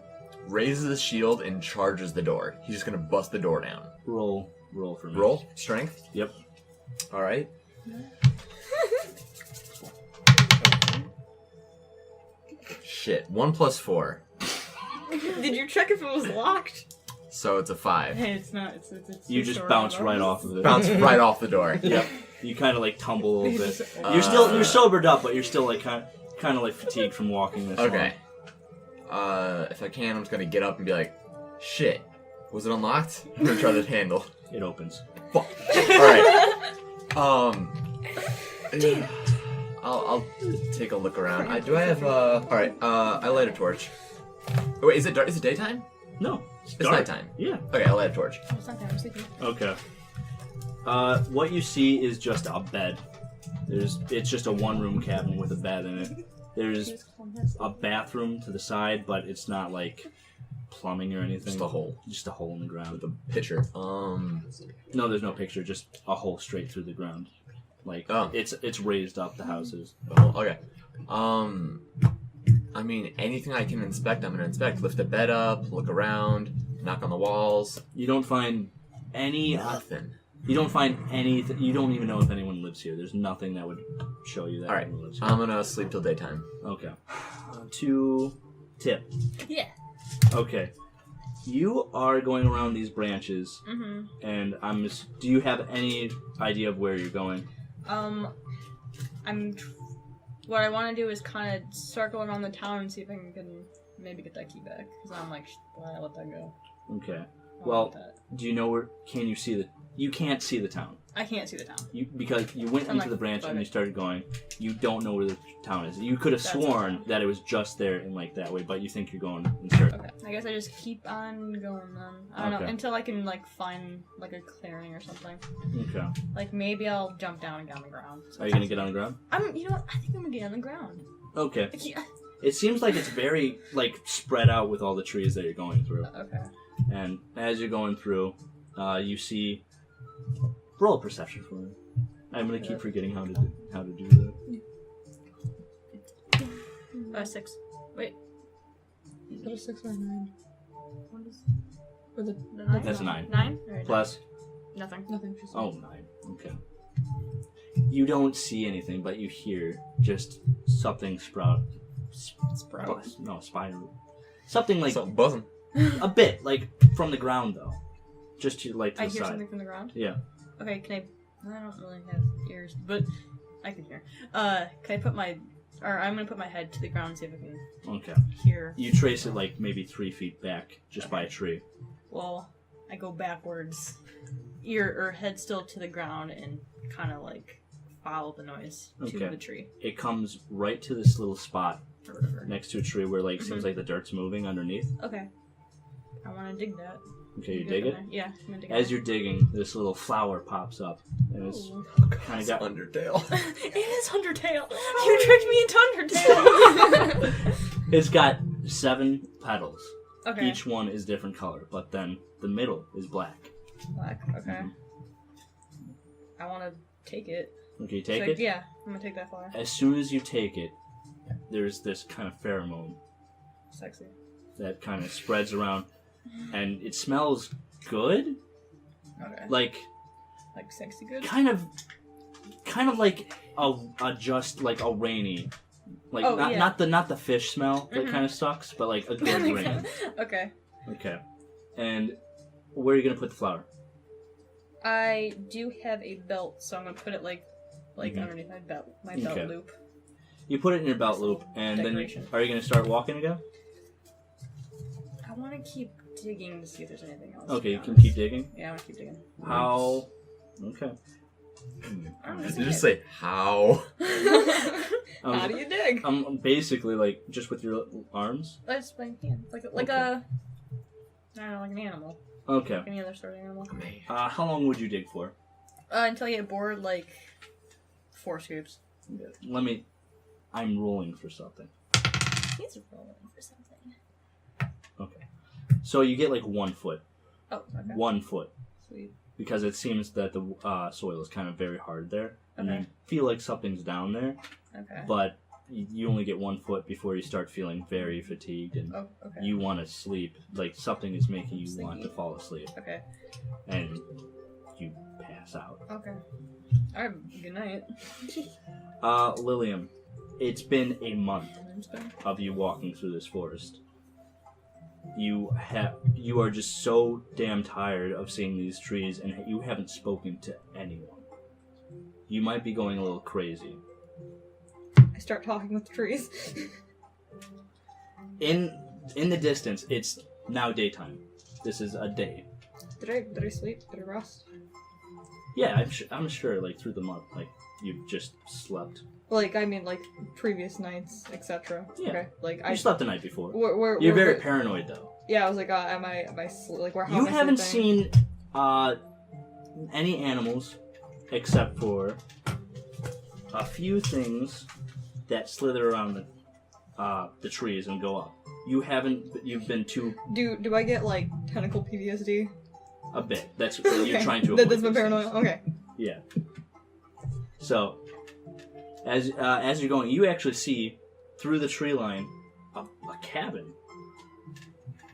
raises his shield, and charges the door. He's just going to bust the door down. Roll for me. Roll? Strength? Yep. All right. Shit. 1 plus 4. Did you check if it was locked? So it's a 5. Hey, it's not. It's You just bounce right off of it. Bounce right off the door. Yep. You kind of like tumble a little bit. You're sobered up, but you're still like kind of like fatigued from walking this Okay. If I can, I'm just gonna get up and be like, shit. Was it unlocked? I'm gonna try the handle. long. It opens. Fuck. Alright. I'll take a look around. Do I have alright, I light a torch. Oh, wait, is it dark? Is it daytime? No. It's dark. nighttime. Yeah. Okay, I'll light a torch. Oh, it's not there. I'm sleeping. Okay. What you see is just a bed. It's just a one-room cabin with a bed in it. There's a bathroom to the side, but it's not like plumbing or anything. Just a hole. Just a hole in the ground. With a pitcher. No, there's no picture. Just a hole straight through the ground. Like it's raised up. The house is. Oh, okay. I mean, anything I can inspect, I'm gonna inspect. Lift the bed up, look around, knock on the walls. You don't find any. Nothing. You don't find anything. You don't even know if anyone lives here. There's nothing that would show you that All right. anyone lives here. I'm gonna sleep till daytime. Okay. To Tip. Yeah. Okay. You are going around these branches, and do you have any idea of where you're going? What I want to do is kind of circle around the town and see if I can maybe get that key back. Because I'm like, why let that go? Okay. I Well, want that. do you know where? Can you see the? You can't see the town. I can't see the town. Because you went I'm into like, the branch fuck and it. you started going. You don't know where the town is. You could have That's sworn okay. that it was just there and like that way, but you think you're going in circle. Okay. I guess I just keep on going then. I don't know Okay. until I can like find like a clearing or something. Okay. Like maybe I'll jump down and get on the ground. Are you gonna get on the ground? You know what? I think I'm gonna get on the ground. Okay. Yeah. It seems like it's very like spread out with all the trees that you're going through. Okay. And as you're going through, you see. Roll a perception for me. I'm gonna keep forgetting how to do that. 6. Wait. Is that a 6 or a 9? What is Or the the 9? That's a 9. 9? Alright, Plus. nothing. nothing. She's 9. Okay. You don't see anything, but you hear just something sprout. Sprout. No, spiral. Something like Something buzzing. a bit like from the ground though, just to like to I the hear side. something from the ground. Yeah. Okay, can I don't really have ears, but I can hear. Can I put I'm gonna put my head to the ground and see if I can Okay. hear. You trace it like maybe 3 feet back, just by a tree. Well, I go backwards, ear or head still to the ground, and kind of like follow the noise to Okay. the tree It comes right to this little spot or whatever. next to a tree where like seems like the dirt's moving underneath. Okay, I want to dig that. Okay, you Good dig in it. there. Yeah, I'm gonna dig As it. you're digging, this little flower pops up, and it's Ooh. kind of got. Undertale. It is Undertale. You tricked me into Undertale. It's got 7 petals. Okay. Each one is different color, but then the middle is black. Black. Okay. I want to take it. Okay, you take So, it. Yeah, I'm gonna take that flower. As soon as you take it, there's this kind of pheromone Sexy. that kind of spreads around, and it smells good. Okay. Like Sexy good. kind of like a just like a rainy, like Oh, not yeah. not the fish smell that kind of sucks, but like a That good makes rain. sense. Okay. Okay, and where are you gonna put the flower? I do have a belt, so I'm gonna put it like Mhm. underneath my belt loop. You put it in your belt loop, and then Decoration. are you gonna start walking again? I want to keep digging to see if there's anything else. Okay, to you be can honest. keep digging. Yeah, I want to keep digging. How? Okay. I don't Did see you just it. say how? How do you dig? I'm basically like just with your arms. That's my hand, like Okay. I don't know, like an animal, Okay. like any other sort of animal. How long would you dig for? Until I get bored, like 4 scoops. I'm rolling for something. He's rolling for something. Okay. So you get like 1 foot. Oh, okay. 1 foot. Sweet. Because it seems that the soil is kind of very hard there. And Okay. you feel like something's down there. Okay. But you only get 1 foot before you start feeling very fatigued. And Oh, okay. you want to sleep. Like something is making you want to Sleepy. fall asleep. Okay. And you pass out. Okay. Alright, good night. Lillium, It's been a month of you walking through this forest. You are just so damn tired of seeing these trees, and you haven't spoken to anyone. You might be going a little crazy. I start talking with the trees. In the distance, it's now daytime. This is a day. Did I sleep? Did I rest? Yeah, I'm sure. Like through the month, like you just slept. Like, I mean, like, previous nights, etc. Yeah. Okay. Like, You slept the night before. You're very paranoid, though. Yeah, I was like, am I like, where? How You am I haven't sleeping? seen any animals except for a few things that slither around the trees and go up. You've been too Do I get like tentacle PTSD? a bit. That's what you're trying to avoid. That's my these paranoia. things. Okay. Yeah. So, as you're going, you actually see through the tree line a cabin.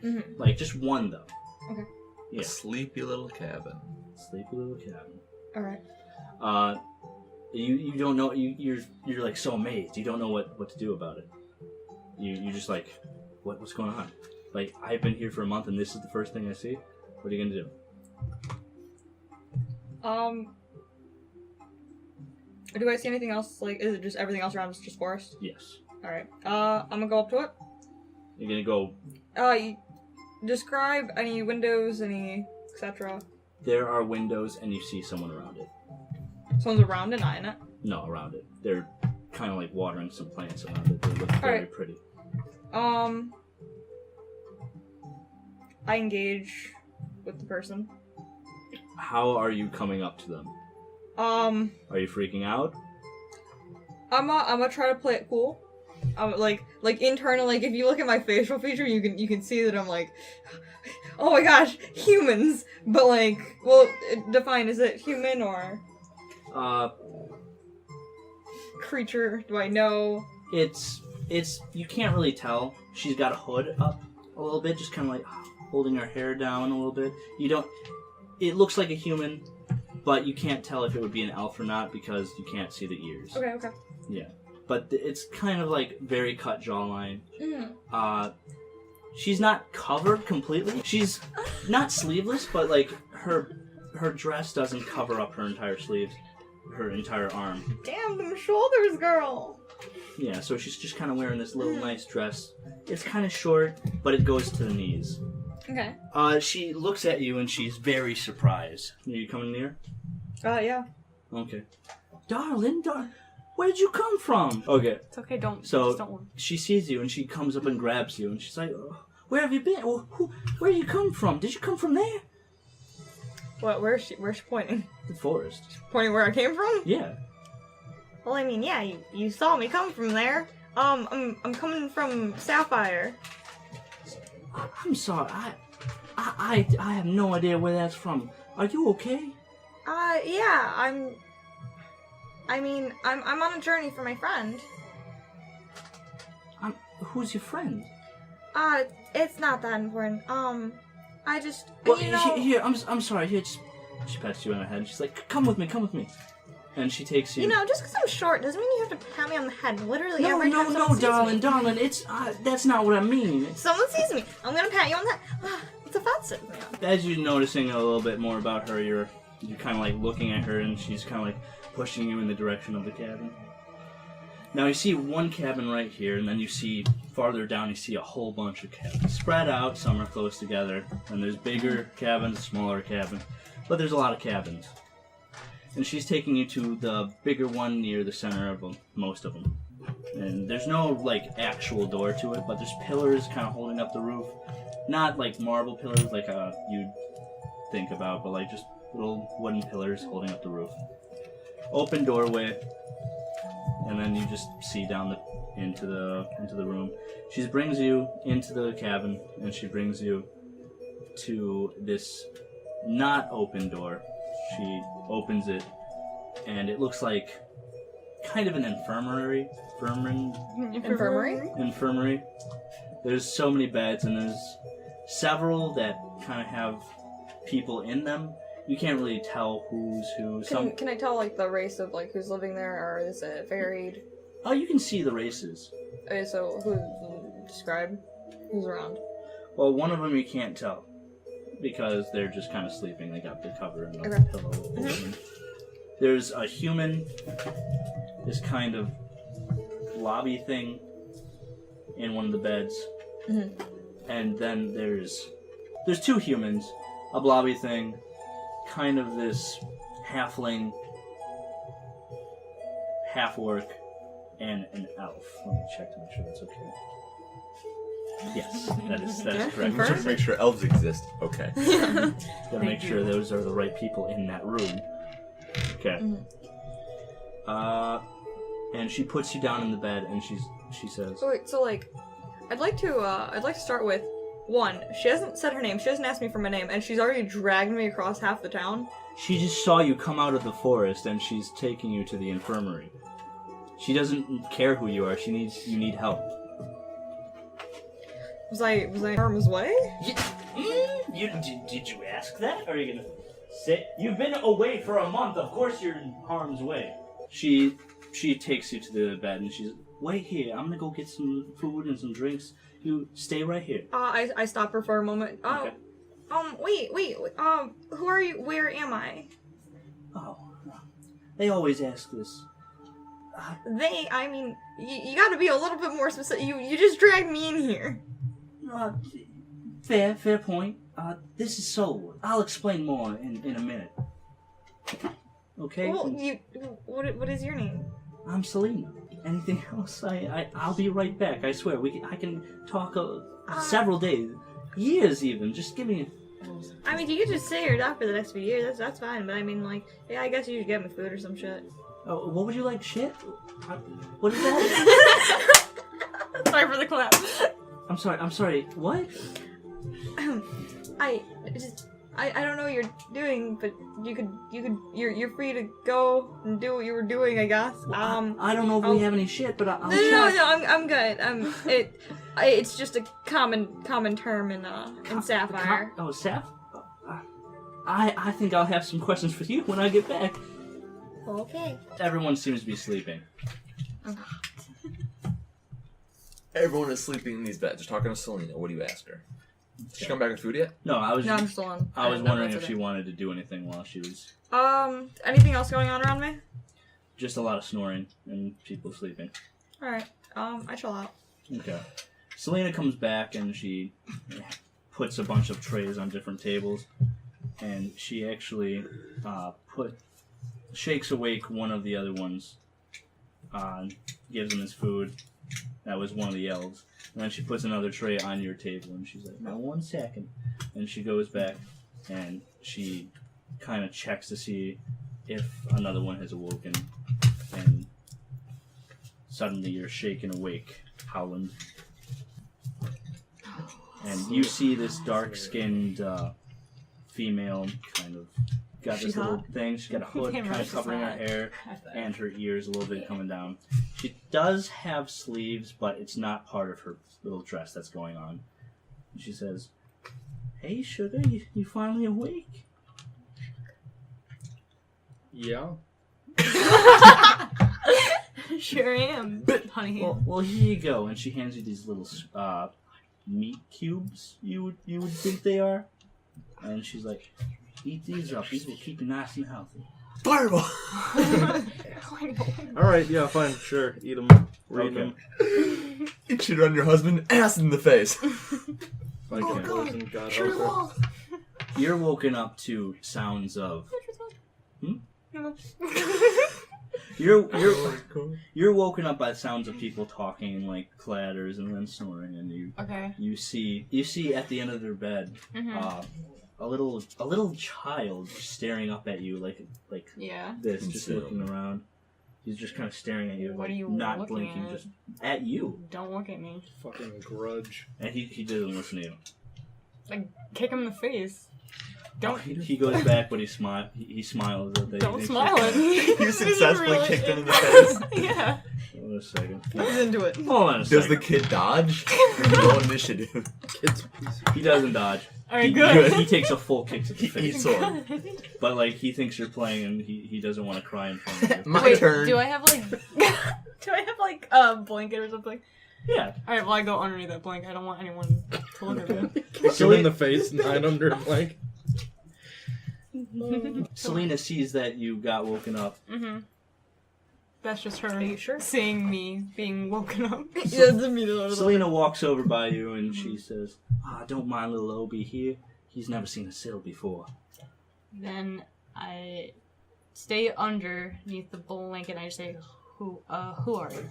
Mm-hmm. Like just one though. Okay. Yeah. A sleepy little cabin. Sleepy little cabin. All right. You don't know. You're like so amazed. You don't know what to do about it. You're just like, what's going on? Like, I've been here for a month and this is the first thing I see. What are you gonna do? Do I see anything else? Like, is it just everything else around is just forest? Yes. All right. I'm gonna go up to it. You're gonna go. Describe any windows, any etc. There are windows and you see someone around it. Someone's around it, not in it. No, around it. They're kind of like watering some plants around it. They look very right. pretty. I engage with the person. How are you coming up to them? Are you freaking out? I'm gonna try to play it cool. Like internal, like if you look at my facial feature, you can see that I'm like, oh my gosh, humans. But like, well, define, is it human or creature? Do I know? It's you can't really tell. She's got a hood up a little bit, just kind of like holding her hair down a little bit. You don't. It looks like a human, but you can't tell if it would be an elf or not because you can't see the ears. Okay. Yeah, but it's kind of like very cut jawline. Mm. She's not covered completely. She's not sleeveless, but like her dress doesn't cover up her entire sleeves, her entire arm. Damn them shoulders, girl. Yeah, so she's just kind of wearing this little nice dress. It's kind of short, but it goes to the knees. Okay. She looks at you and she's very surprised. Are you coming near? Yeah. Okay. Darling, where'd you come from? Okay. It's okay, don't. So just don't worry. she sees you and she comes up and grabs you and she's like, oh, where have you been? Where do you come from? Did you come from there? What? Where's she pointing? The forest. Pointing where I came from? Yeah. Well, I mean, yeah, you saw me come from there. I'm coming from Sapphire. I'm sorry. I have no idea where that's from. Are you okay? Yeah, I'm on a journey for my friend. Who's your friend? It's not that important. I just, Well, you know... here, I'm sorry. Here, she pats you on the head. She's like, come with me. And she takes you. You know, just because I'm short doesn't mean you have to pat me on the head. Literally No, every time someone sees me. darling. It's that's not what I mean. Someone sees me, I'm gonna pat you on the head. It's offensive. As you're noticing a little bit more about her, you're kind of like looking at her, and she's kind of like pushing you in the direction of the cabin. Now you see one cabin right here, and then you see farther down. You see a whole bunch of cabins spread out. Some are close together, and there's bigger cabins, smaller cabins, but there's a lot of cabins. And she's taking you to the bigger one near the center of them, most of them. And there's no, like, actual door to it, but there's pillars kind of holding up the roof. Not, like, marble pillars like you'd think about, but, like, just little wooden pillars holding up the roof. Open doorway, and then you just see down into the room. She brings you into the cabin, and she brings you to this not open door. She opens it, and it looks like kind of an infirmary. Infirmary. There's so many beds, and there's several that kind of have people in them. You can't really tell who's who. Can I tell, like, the race of, like, who's living there, or is it varied? Oh, you can see the races. Okay, so describe who's around. Well, one of them you can't tell because they're just kind of sleeping. They got the cover and the Okay. pillow over them. There's a human, this kind of lobby thing in one of the beds, and then there's two humans, a blobby thing, kind of this halfling, half-orc, and an elf. Let me check to make sure that's okay. Yes, that is correct. Just make sure elves exist. Okay. Gotta make sure those are the right people in that room. Okay. And she puts you down in the bed, and she says, So wait, so like, I'd like to start with one. She hasn't said her name. She hasn't asked me for my name, and she's already dragged me across half the town. she just saw you come out of the forest, and she's taking you to the infirmary. She doesn't care who you are. You need help. Was I harm's way? Did you ask that? Or are you gonna say you've been away for a month? Of course you're in harm's way. She takes you to the bed and she's wait here. I'm gonna go get some food and some drinks. You stay right here. I stop her for a moment. Okay. Wait. Who are you? Where am I? Oh, they always ask this. I mean, you gotta be a little bit more specific. You just dragged me in here. Fair point. This is Soulwood. I'll explain more in a minute. Okay? Well, what is your name? I'm Selena. Anything else? I'll be right back. I swear. I can talk several days, years even. Just give me. I mean, you could just stay here doc for the next few years. That's fine. But I mean, like, yeah, I guess you should get me food or some shit. Oh, what would you like? Shit? What is that? Sorry for the clap. I'm sorry. What? I don't know what you're doing, but you're free to go and do what you were doing, I guess. I don't know if we have any shit, but I'll No, check. I'm good. It's just a common term in Sapphire. Sapphire? I think I'll have some questions for you when I get back. Okay. Everyone seems to be sleeping. Everyone is sleeping in these beds. Just talking to Selena. What do you ask her? Did she come back with food yet? No, I'm still on. I was wondering if she wanted to do anything while she was... Anything else going on around me? Just a lot of snoring and people sleeping. Alright, I chill out. Okay. Selena comes back and she puts a bunch of trays on different tables. And she actually shakes awake one of the other ones. Gives him his food. That was one of the elves. And then she puts another tray on your table and she's like, now 1 second. And she goes back and she kind of checks to see if another one has awoken. And suddenly you're shaken awake, Howland. And you see this dark-skinned female kind of got this little thing. She's got a hood kind of covering her hair and her ears a little bit coming down. She does have sleeves, but it's not part of her little dress that's going on. And she says, "Hey, sugar, you finally awake?" Yeah. Sure am, honey. Well, here you go. And she hands you these little meat cubes. You would think they are. And she's like, "Eat these up. These will keep you nice and healthy." Fireball! Alright, yeah, fine, sure. Eat them. Read them. You cheated on your husband, ass in the face. Like Oh, a person, God True help her. love. You're woken up to sounds of... You're woken up by sounds of people talking and like clatters and then snoring, and you see at the end of their bed a little child staring up at you like this, just looking around. He's just kind of staring at you, What like, are you not looking blinking, at? just at you. Don't look at me. Fucking grudge. And he doesn't listen to you. Like, kick him in the face. Don't. He goes back, but he smiles at the. Don't smile at me. You successfully kicked him in the face. Yeah. on a second. He's into it. Hold on a Does second. the kid dodge? Roll initiative. He doesn't dodge. Alright, He, good. he takes a full kick to the He face. eats sword. But, like, he thinks you're playing and he doesn't want to cry in front of you. My Wait, turn. do I have a blanket or something? Yeah. Alright, well I go underneath that blanket. I don't want anyone to look at me. Kick him in the face and hide under a blanket. Selena sees that you got woken up. Mm-hmm. That's just her Are you sure? seeing me being woken up. Selena walks over by you and she says, don't mind little Obi here. He's never seen a sill before. Then I stay underneath the blanket and I just say, who are you?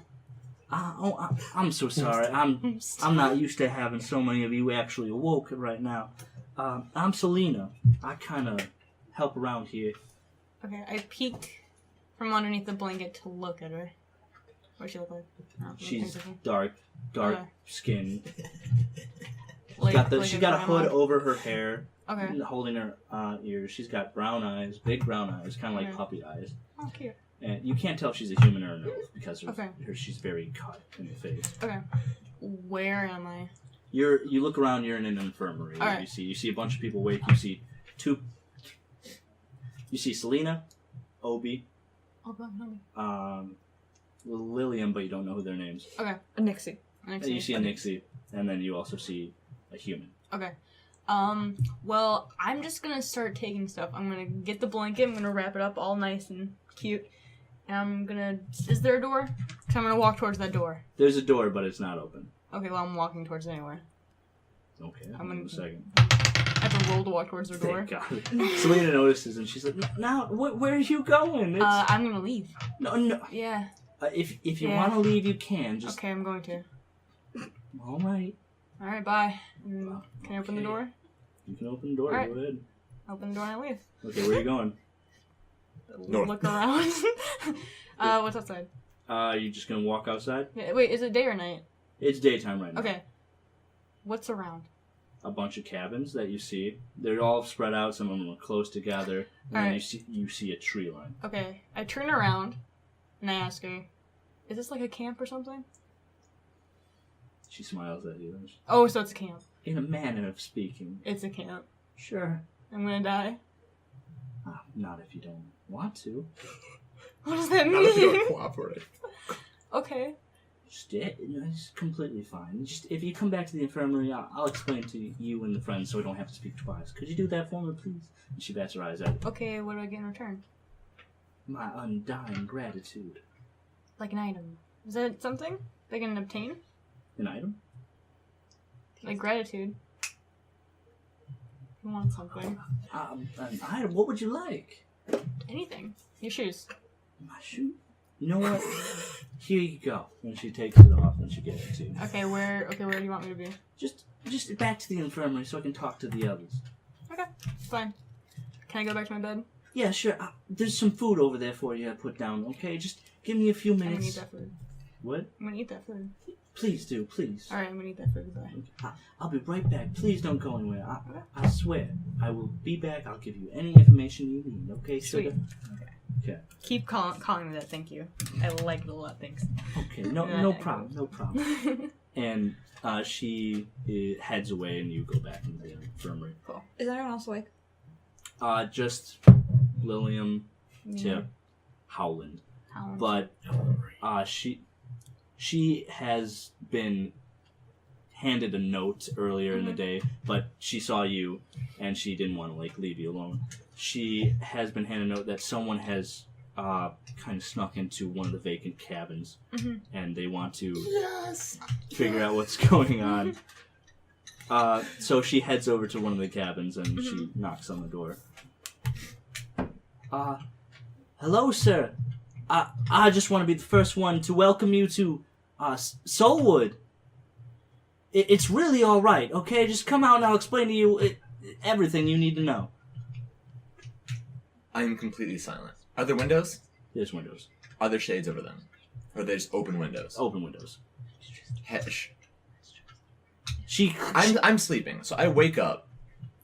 I'm so sorry. I'm not used to having so many of you actually awoke right now. I'm Selena. I kind of help around here. Okay, I peek from underneath the blanket to look at her. What does she look like? She's dark Okay. skin. Like She's got a grandma? hood over her hair, Okay. holding her ears. She's got brown eyes, big brown eyes, kind of like Okay. puppy eyes. Oh, cute. And you can't tell if she's a human or an elf because of Okay. she's very cut in the face. Okay. Where am I? You look around. You're in an infirmary. All right. You see a bunch of people awake. You see Selena, Obi, Oh, go on. Lillium, but you don't know who their names. Okay. A Nixie. And you see a Nixie, and then you also see a human. Okay. Well, I'm just gonna start taking stuff. I'm gonna get the blanket, I'm gonna wrap it up all nice and cute. And I'm gonna... Is there a door? Because I'm gonna walk towards that door. There's a door, but it's not open. Okay, well, I'm walking towards it anyway. Okay, I'm hold on gonna- a second. I have to roll to walk towards the door. Thank God. Selena notices, and she's like, "Now, where are you going?" I'm gonna leave. No. Yeah. If you Yeah. want to leave, you can. Just Okay, I'm going to. all right. Alright, bye. Can I open the Okay. door? You can open the door. All right. Go ahead. Open the door and I leave. Okay, where are you going? North. Look around. What's outside? You just gonna walk outside? Yeah, wait, is it day or night? It's daytime right now. Okay. What's around? A bunch of cabins that you see. They're all spread out. Some of them are close together. And then Alright. you see a tree line. Okay, I turn around and I ask her, is this like a camp or something? She smiles at you. Oh, so it's a camp. In a manner of speaking. It's a camp. Sure. I'm gonna die. Not if you don't want to. What does that Not if you mean? don't cooperate. Okay. It's completely fine. Just if you come back to the infirmary, I'll explain to you and the friends so we don't have to speak twice. Could you do that for me, please? And she bats her eyes at you. Okay, what do I get in return? My undying gratitude. Like an item. Is that something they can obtain? An item? Like gratitude. You want something. An item? What would you like? Anything. Your shoes. My shoe? You know what? Here you go. And she takes it off and she gives it to you. Okay, where do you want me to be? Just back to the infirmary so I can talk to the others. Okay, fine. Can I go back to my bed? Yeah, sure. There's some food over there for you to put down, okay? Just give me a few I'm gonna eat minutes. that food. What? I'm gonna eat that food. Please do, please. Alright, I'm gonna eat that food. Bye. I'll be right back. Please don't go anywhere. I swear. I will be back. I'll give you any information you need, okay, Sweet. sugar? Okay. Keep calling me that, thank you. I like it a lot, thanks. Okay, no problem, no problem. And she heads away and you go back into the infirmary. Is anyone else awake? Just Lillium, Tipp, Howland. Howland. But she has been handed a note earlier in the day, but she saw you and she didn't want to leave you alone. She has been handed a note that someone has kind of snuck into one of the vacant cabins, and they want to figure out what's going on. So she heads over to one of the cabins and she knocks on the door. Hello, sir. I just want to be the first one to welcome you to Soulwood. It's really all right, okay? Just come out and I'll explain to you everything you need to know. I am completely silent. Are there windows? There's windows. Are there shades over them? Or are they just open windows? Open windows. Hesh. She... I'm sleeping, so I wake up.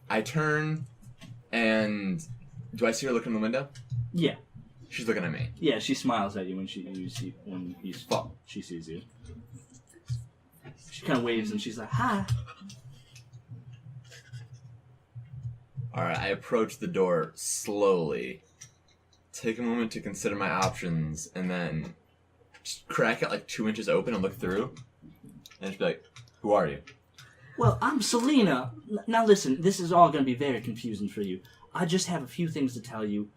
I turn, and do I see her look in the window? Yeah. She's looking at me. Yeah, she smiles at you when she sees you. She kind of waves and she's like, "Hi." All right, I approach the door slowly, take a moment to consider my options, and then just crack it like 2 inches open and look through, and just be like, "Who are you?" Well, I'm Selena. Now listen, this is all going to be very confusing for you. I just have a few things to tell you.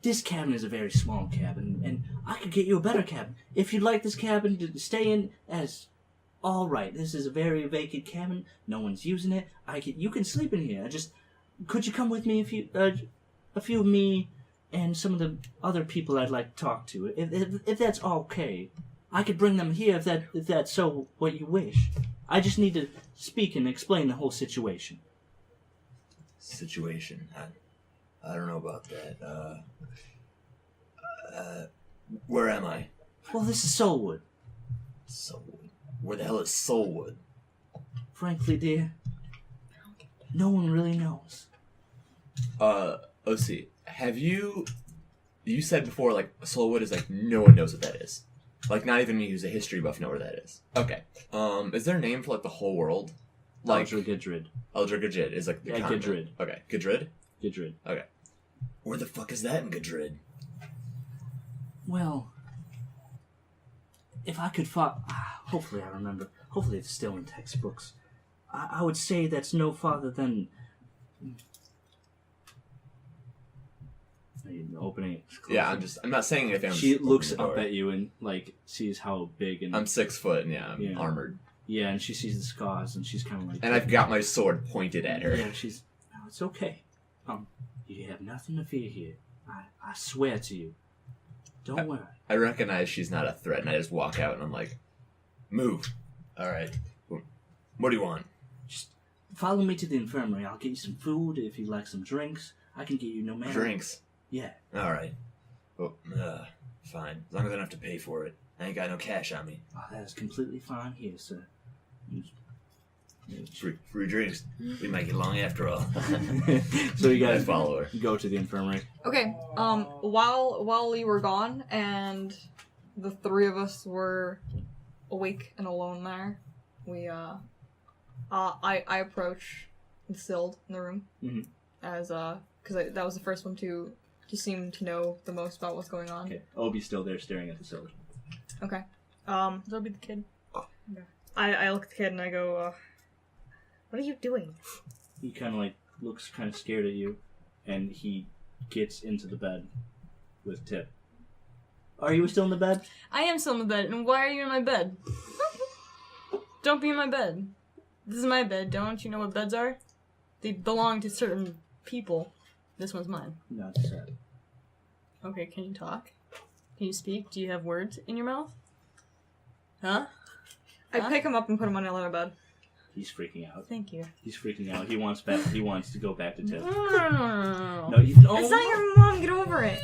This cabin is a very small cabin, and I could get you a better cabin. If you'd like this cabin to stay in, as all right. This is a very vacant cabin. No one's using it. You can sleep in here. Could you come with me? A few of me and some of the other people I'd like to talk to. If that's okay, I could bring them here if that's so what you wish. I just need to speak and explain the whole situation. Situation? I don't know about that. Where am I? Well, this is Soulwood. Soulwood? Where the hell is Soulwood? Frankly, dear, no one really knows. OC, have you said before, like, Soulwood is like, no one knows what that is. Like, not even me who's a history buff know where that is. Okay. Is there a name for, like, the whole world? Like, Eldric is, like, the yeah, continent. Gidrid. Okay. Gidrid? Gidrid. Okay. Where the fuck is that in Gidrid? Well, if I could hopefully I remember. Hopefully it's still in textbooks. I would say that's no farther than... Opening it. Yeah, I'm not saying anything. She looks up at you and, like, sees how big and... I'm 6 foot and I'm armored. Yeah, and she sees the scars and she's kind of like... And I've got my sword pointed at her. Yeah, no, it's okay. You have nothing to fear here. I swear to you. Don't worry. I recognize she's not a threat, and I just walk out and I'm like, move. All right. What do you want? Just follow me to the infirmary. I'll get you some food. If you like some drinks, I can get you no matter. Drinks? Yeah. All right. Well, fine. As long as I don't have to pay for it. I ain't got no cash on me. Oh, that is completely fine here, sir. Free drinks. We might get along after all. So you guys follow her. Go to the infirmary. Okay. While you were gone and the three of us were awake and alone there, I approach the Sild in the room as because that was the first one to seem to know the most about what's going on. Okay. Obi's still there staring at the Sild. Okay. That'll be the kid. Yeah. I look at the kid and I go, what are you doing? He kind of like looks kind of scared at you, and he gets into the bed with Tipp. Are you still in the bed? I am still in the bed, and why are you in my bed? Don't be in my bed. This is my bed. Don't you know what beds are? They belong to certain people. This one's mine. No, it's sad. Okay, can you talk? Can you speak? Do you have words in your mouth? Huh? I pick him up and put him on another bed. He's freaking out. Thank you. He's freaking out. He wants back. He wants to go back to Tipp. No. No, you don't. It's not your mom. Get over it.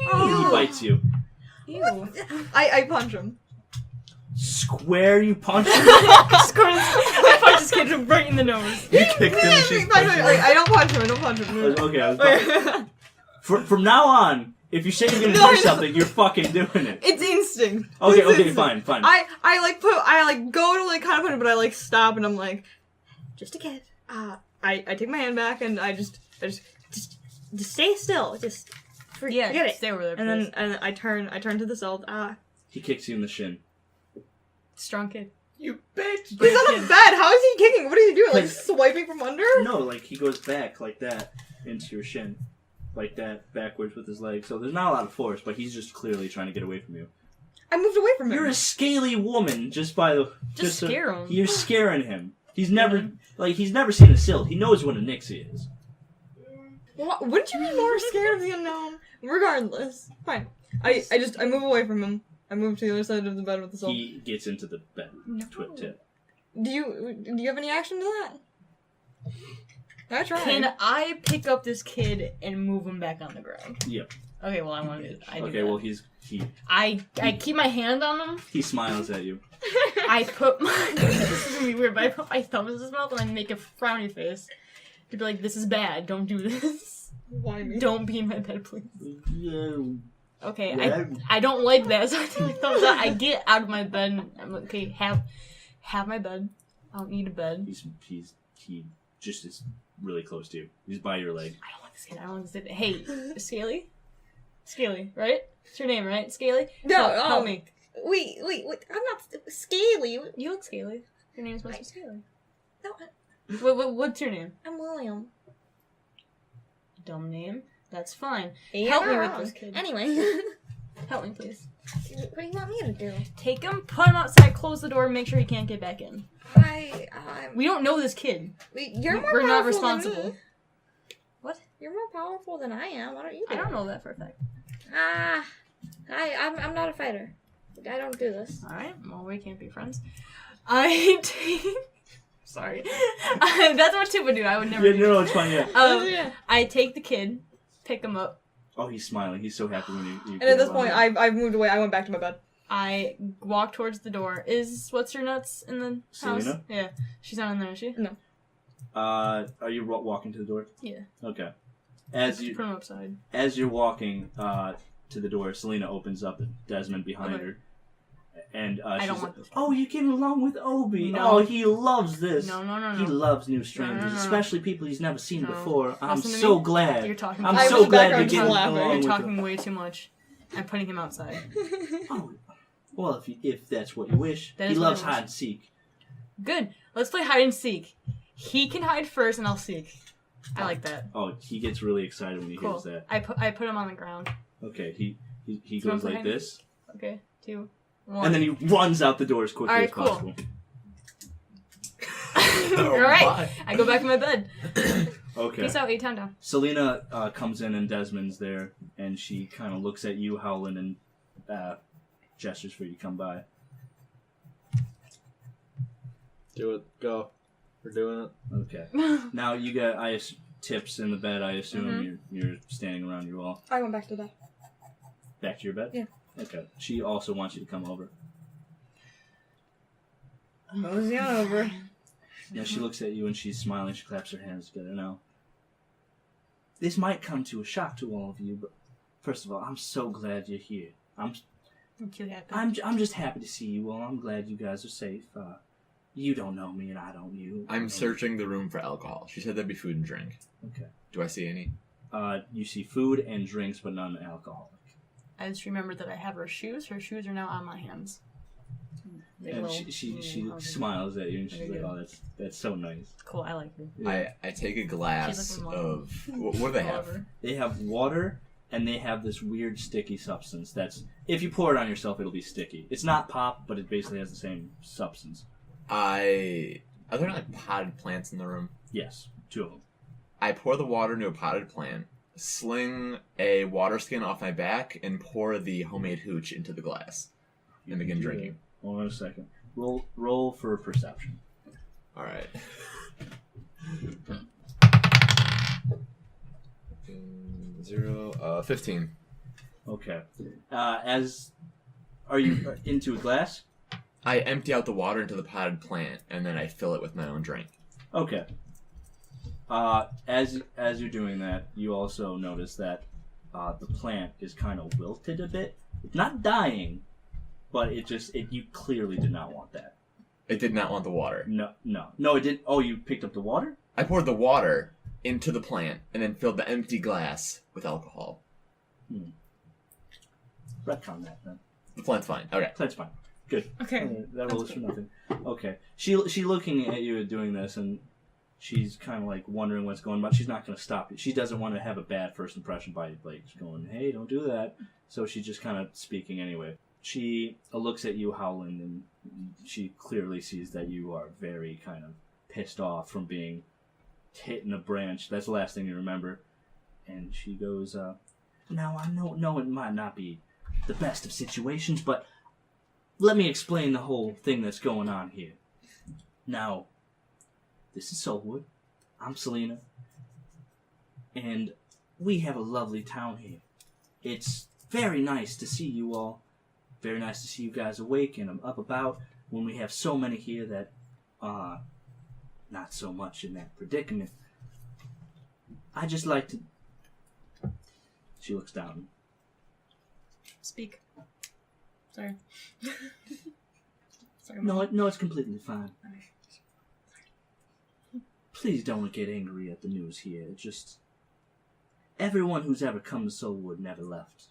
He bites you. Ew. I punch him. Square, you punch him. I punch this kid right in the nose. You kicked him. She's punching him. I don't punch him. I don't punch him. Okay, I was from now on, if you say you're gonna do something, you're fucking doing it. It's instinct. Okay, It's okay, instinct. fine. I go to like kind of put it, but I like stop and I'm like, just a kid. I take my hand back and I just stay still. Just forget it. Stay over there, And please. then I turn to the Sild. He kicks you in the shin. Strong kid. You bitch! He's on the bed. How is he kicking? What is he doing? Like swiping from under? No, like he goes back like that into your shin. Like that, backwards with his leg. So there's not a lot of force, but he's just clearly trying to get away from you. I moved away from him. You're a scaly woman just by the... Just scare him. You're scaring him. He's never seen a Sild. He knows what a Nixie is. Wouldn't you be more scared of the unknown? Regardless. Fine. I move away from him. I move to the other side of the bed with the Sild. He gets into the bed with Tipp. Do you have any action to that? I try. Can I pick up this kid and move him back on the ground? Yep. Okay, well I want to. Okay, well I keep my hand on him. he smiles at you. I put my this is gonna be weird, but I put my thumb in his mouth and I make a frowny face to be like, "This is bad. Don't do this." Why me? Don't be in my bed, please. Yeah. Okay, Yeah. I don't like that, so I take my thumbs up. I get out of my bed and I'm like, okay, have my bed. I don't need a bed. He just is really close to you. He's by your leg. I don't want this kid. I don't want this kid. Hey, Scaly? Scaly, right? It's your name, right? Scaly? No, Help me. Wait. I'm not scaly. You look Scaly. Your name's supposed to be Scaly. No, What's your name? I'm Lillium. Dumb name. That's fine. Yeah, Help me with this kid. Anyway, Help me, please. what do you want me to do? Take him, put him outside, close the door, and make sure he can't get back in. We don't know this kid. You're more We're not powerful than responsible. me. What? You're more powerful than I am. Why don't you do I don't it? know that for a fact. I'm not a fighter. I don't do this. Alright, well, we can't be friends. I take... Sorry. That's what Tipp would do. I would never do No, it's fine, yeah. Yeah. I take the kid, pick him up. Oh, he's smiling. He's so happy when you And at this point, I've moved away. I went back to my bed. I walk towards the door. Is What's Her Nuts in the house? Selena? Yeah. She's not in there, is she? No. Are you walking to the door? Yeah. Okay. Just put him upside. As you're walking to the door, Selena opens up Desmond behind Okay. her. And I she's don't like, want this. oh, you're getting along with Obi. No. Oh, he loves this. No. He loves new strangers, No. especially people he's never seen No. before. I'm Listen to so me. glad. You're talking. I'm I so was glad you're background getting laughing. along You're with talking him. way too much. I'm putting him outside. Oh, well, if that's what you wish. That He is what loves I wish. hide and seek. Good. Let's play hide and seek. He can hide first, and I'll seek. I like that. Oh, he gets really excited when he Cool. hears that. I put him on the ground. Okay, he So I'm goes like behind him. this, Okay, 2, 1. and then he runs out the door as quickly Alright, as cool. possible. All right. I go back to my bed. Okay. Peace out. A-Town down. Selena comes in and Desmond's there, and she kind of looks at you, Howland, and gestures for you to come by. Do it. Go. We're doing it. Okay. Now you got Tips in the bed. I assume you're standing around your wall. I went back to bed. Back to your bed. Yeah. Okay. She also wants you to come over. Mosey on over. Now she looks at you and she's smiling. She claps her hands together. Now, this might come to a shock to all of you, but first of all, I'm so glad you're here. I'm too happy. I'm just happy to see you all. I'm glad you guys are safe. You don't know me and I don't you. I'm searching the room for alcohol. She said there'd be food and drink. Okay. Do I see any? You see food and drinks, but none alcoholic. I just remembered that I have her shoes. Her shoes are now on my hands. Big And little- she okay. smiles at you and she's Very like, good. "Oh, that's so nice." Cool, I like her. Yeah. I take a glass She's like my of... What do they have? However. They have water and they have this weird sticky substance. That's if you pour it on yourself, it'll be sticky. It's not pop, but it basically has the same substance. Are there like potted plants in the room? Yes, 2 of them. I pour the water into a potted plant, sling a water skin off my back, and pour the homemade hooch into the glass, and begin Do drinking. that. Hold on a second. Roll for perception. All right. 15. Okay. Are you into a glass? I empty out the water into the potted plant, and then I fill it with my own drink. Okay. As you're doing that, you also notice that the plant is kind of wilted a bit. It's not dying, but you clearly did not want that. It did not want the water. No, it didn't. Oh, you picked up the water? I poured the water into the plant, and then filled the empty glass with alcohol. Retcon that then. The plant's fine. Okay. That's fine. Good. Okay. That rolls for nothing. Okay. She looking at you doing this, and she's kind of like wondering what's going on. She's not going to stop you. She doesn't want to have a bad first impression by like going, "Hey, don't do that." So she's just kind of speaking anyway. She looks at you, Howland, and she clearly sees that you are very kind of pissed off from being hit in a branch. That's the last thing you remember. And she goes, "Now I know it might not be the best of situations, but let me explain the whole thing that's going on here. Now, this is Soulwood. I'm Selena. And we have a lovely town here. It's very nice to see you all. Very nice to see you guys awake and up about when we have so many here that are not so much in that predicament. I just like to She looks down. Speak. Sorry. Sorry, No, Mom. no, it's completely fine. Please don't get angry at the news here. It's just everyone who's ever come to Soulwood never left.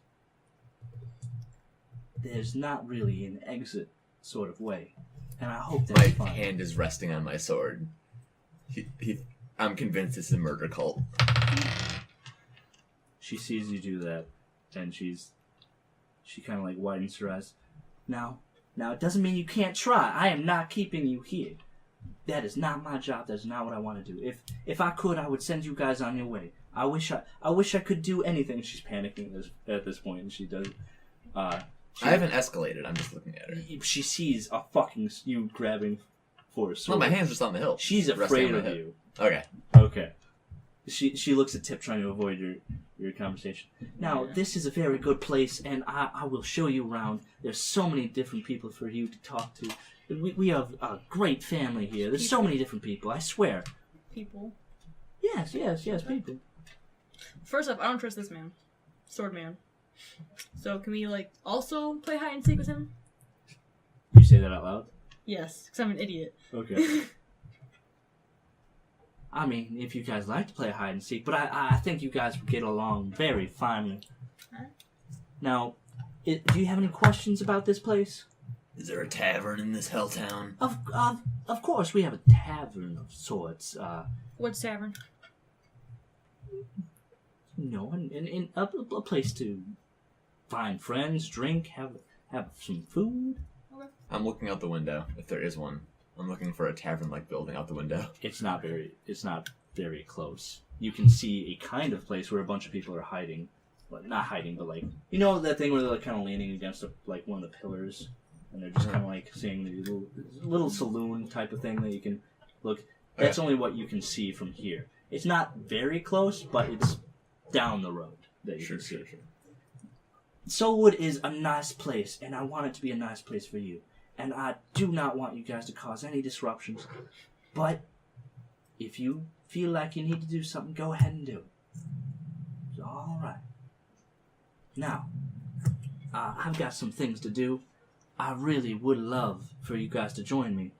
There's not really an exit sort of way, and I hope that's My fine. hand is resting on my sword. I'm convinced it's a murder cult. She sees you do that, and she kind of like widens her eyes. Now it doesn't mean you can't try. I am not keeping you here. That is not my job. That's not what I want to do. If I could, I would send you guys on your way. I wish I could do anything. She's panicking at this point, and she does. I haven't escalated. I'm just looking at her. She sees a fucking you grabbing for a sword. No, my hand's just on the hilt. She's Resting afraid on my of hip. you. Okay. Okay. She looks at Tipp, trying to avoid your conversation. Now, this is a very good place, and I will show you around. There's so many different people for you to talk to. We have a great family here. There's so many different people, I swear. People. Yes, people. First off, I don't trust this man. Sword man. So can we, like, also play hide and seek with him? You say that out loud? Yes, because I'm an idiot. Okay. I mean, if you guys like to play hide and seek, but I think you guys would get along very finely. Now, do you have any questions about this place? Is there a tavern in this hell town? Of course, we have a tavern of sorts. What's tavern? In a place to find friends, drink, have some food. I'm looking out the window, if there is one. I'm looking for a tavern-like building out the window. It's not very close. You can see a kind of place where a bunch of people are hiding. Well, not hiding, but like, you know that thing where they're like kind of leaning against like one of the pillars, and they're just kind of like seeing the little saloon type of thing that you can look. That's only what you can see from here. It's not very close, but it's down the road that you can see. Sure. Soulwood is a nice place, and I want it to be a nice place for you. And I do not want you guys to cause any disruptions. But if you feel like you need to do something, go ahead and do it. It's all right. Now, I've got some things to do. I really would love for you guys to join me.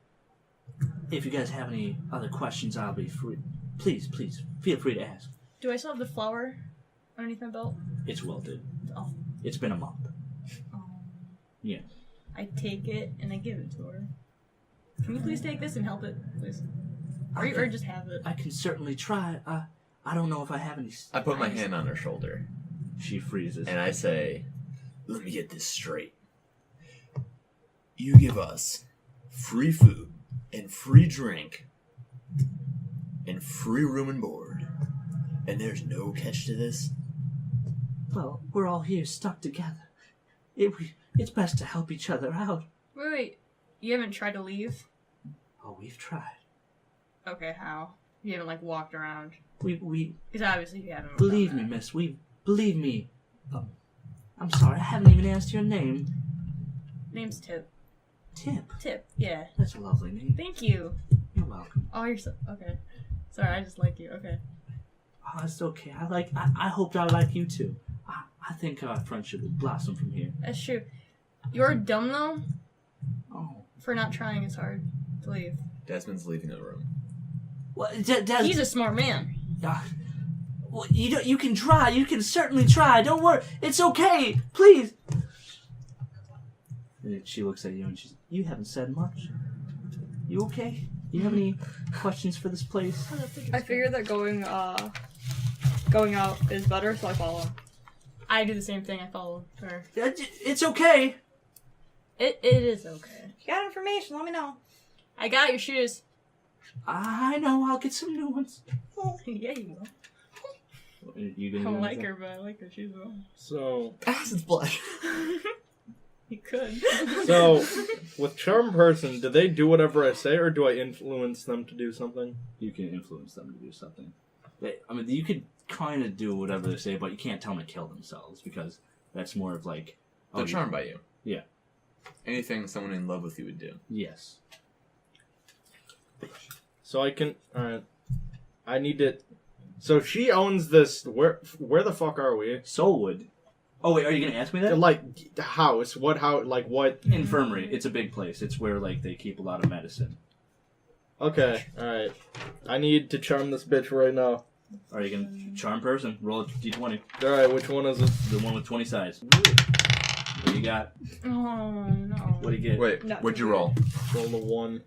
If you guys have any other questions, I'll be free. Please, feel free to ask. Do I still have the flower underneath my belt? It's wilted. Oh. It's been a month. Yeah. I take it and I give it to her. Can we please take this and help it, please? Or just have it? I can certainly try. I don't know if I have any... I put my hand on her shoulder, She freezes. and I say, let me get this straight. You give us free food and free drink and free room and board, and there's no catch to this? Well, we're all here stuck together. It's best to help each other out. Wait. You haven't tried to leave? Oh, we've tried. Okay, how? You haven't, like, walked around? We Because obviously you haven't. believe me, miss. Believe me. I'm sorry, I haven't even asked your name. Name's Tipp. Tipp. Tipp, yeah. That's a lovely name. Thank you. You're welcome. Oh, you're so... Okay. Sorry, I just like you. Okay. Oh, it's okay. I hope I like you too. I think our friendship will blossom from here. That's true. You're dumb, though. Oh. For not trying as hard to leave. Desmond's leaving the room. Well, He's a smart man. Well, you can try. You can certainly try. Don't worry. It's okay. Please. And she looks at you and she's, you haven't said much. You okay? You have any questions for this place? I figure that going out is better, so I follow him. I do the same thing. I follow her. It's okay. It is okay. If you got information, let me know. I got your shoes. I know. I'll get some new ones. Yeah, you will. You I gonna don't do like anything? her, but I like her shoes well. So, Acid's blood. You could. so with Charm Person, do they do whatever I say, or do I influence them to do something? You can influence them to do something. I mean, you could kind of do whatever they say, but you can't tell them to kill themselves because that's more of like... They're charmed by you. Yeah. Anything someone in love with you would do. Yes. So I can. Alright. I need to. So she owns this. Where the fuck are we? Soulwood. Oh wait, are you gonna ask me that? Like house. What what? Infirmary. It's a big place. It's where like they keep a lot of medicine. Okay, alright. I need to charm this bitch right now. Are you gonna charm person? Roll a d20. Alright, which one is it? The one with 20 sides. What do you got? Oh no. What do you get? Wait, Not what'd you roll? Roll the 1.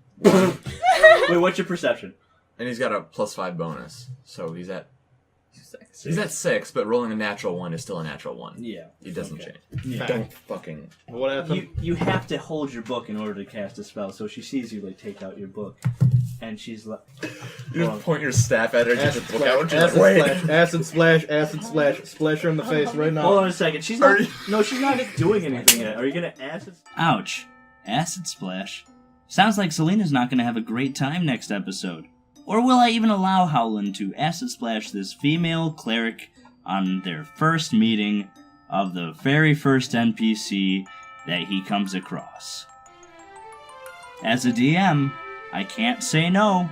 Wait, what's your perception? And he's got a +5 bonus, so he's at 6. he's at 6, but rolling a natural 1 is still a natural 1. Yeah. It doesn't Okay. change. Yeah. Don't fucking. What happened? You have to hold your book in order to cast a spell. So she sees you like take out your book, and she's like, You just point your staff at her, get Acid the book out, and splash, she's like, wait. acid splash, acid splash, splash her in the face right now. "Hold on a second. She's not. No, she's not doing anything yet. Are you gonna acid?" Ouch. Acid splash. Sounds like Selena's not gonna have a great time next episode. Or will I even allow Howland to acid splash this female cleric on their first meeting of the very first NPC that he comes across? As a DM, I can't say no.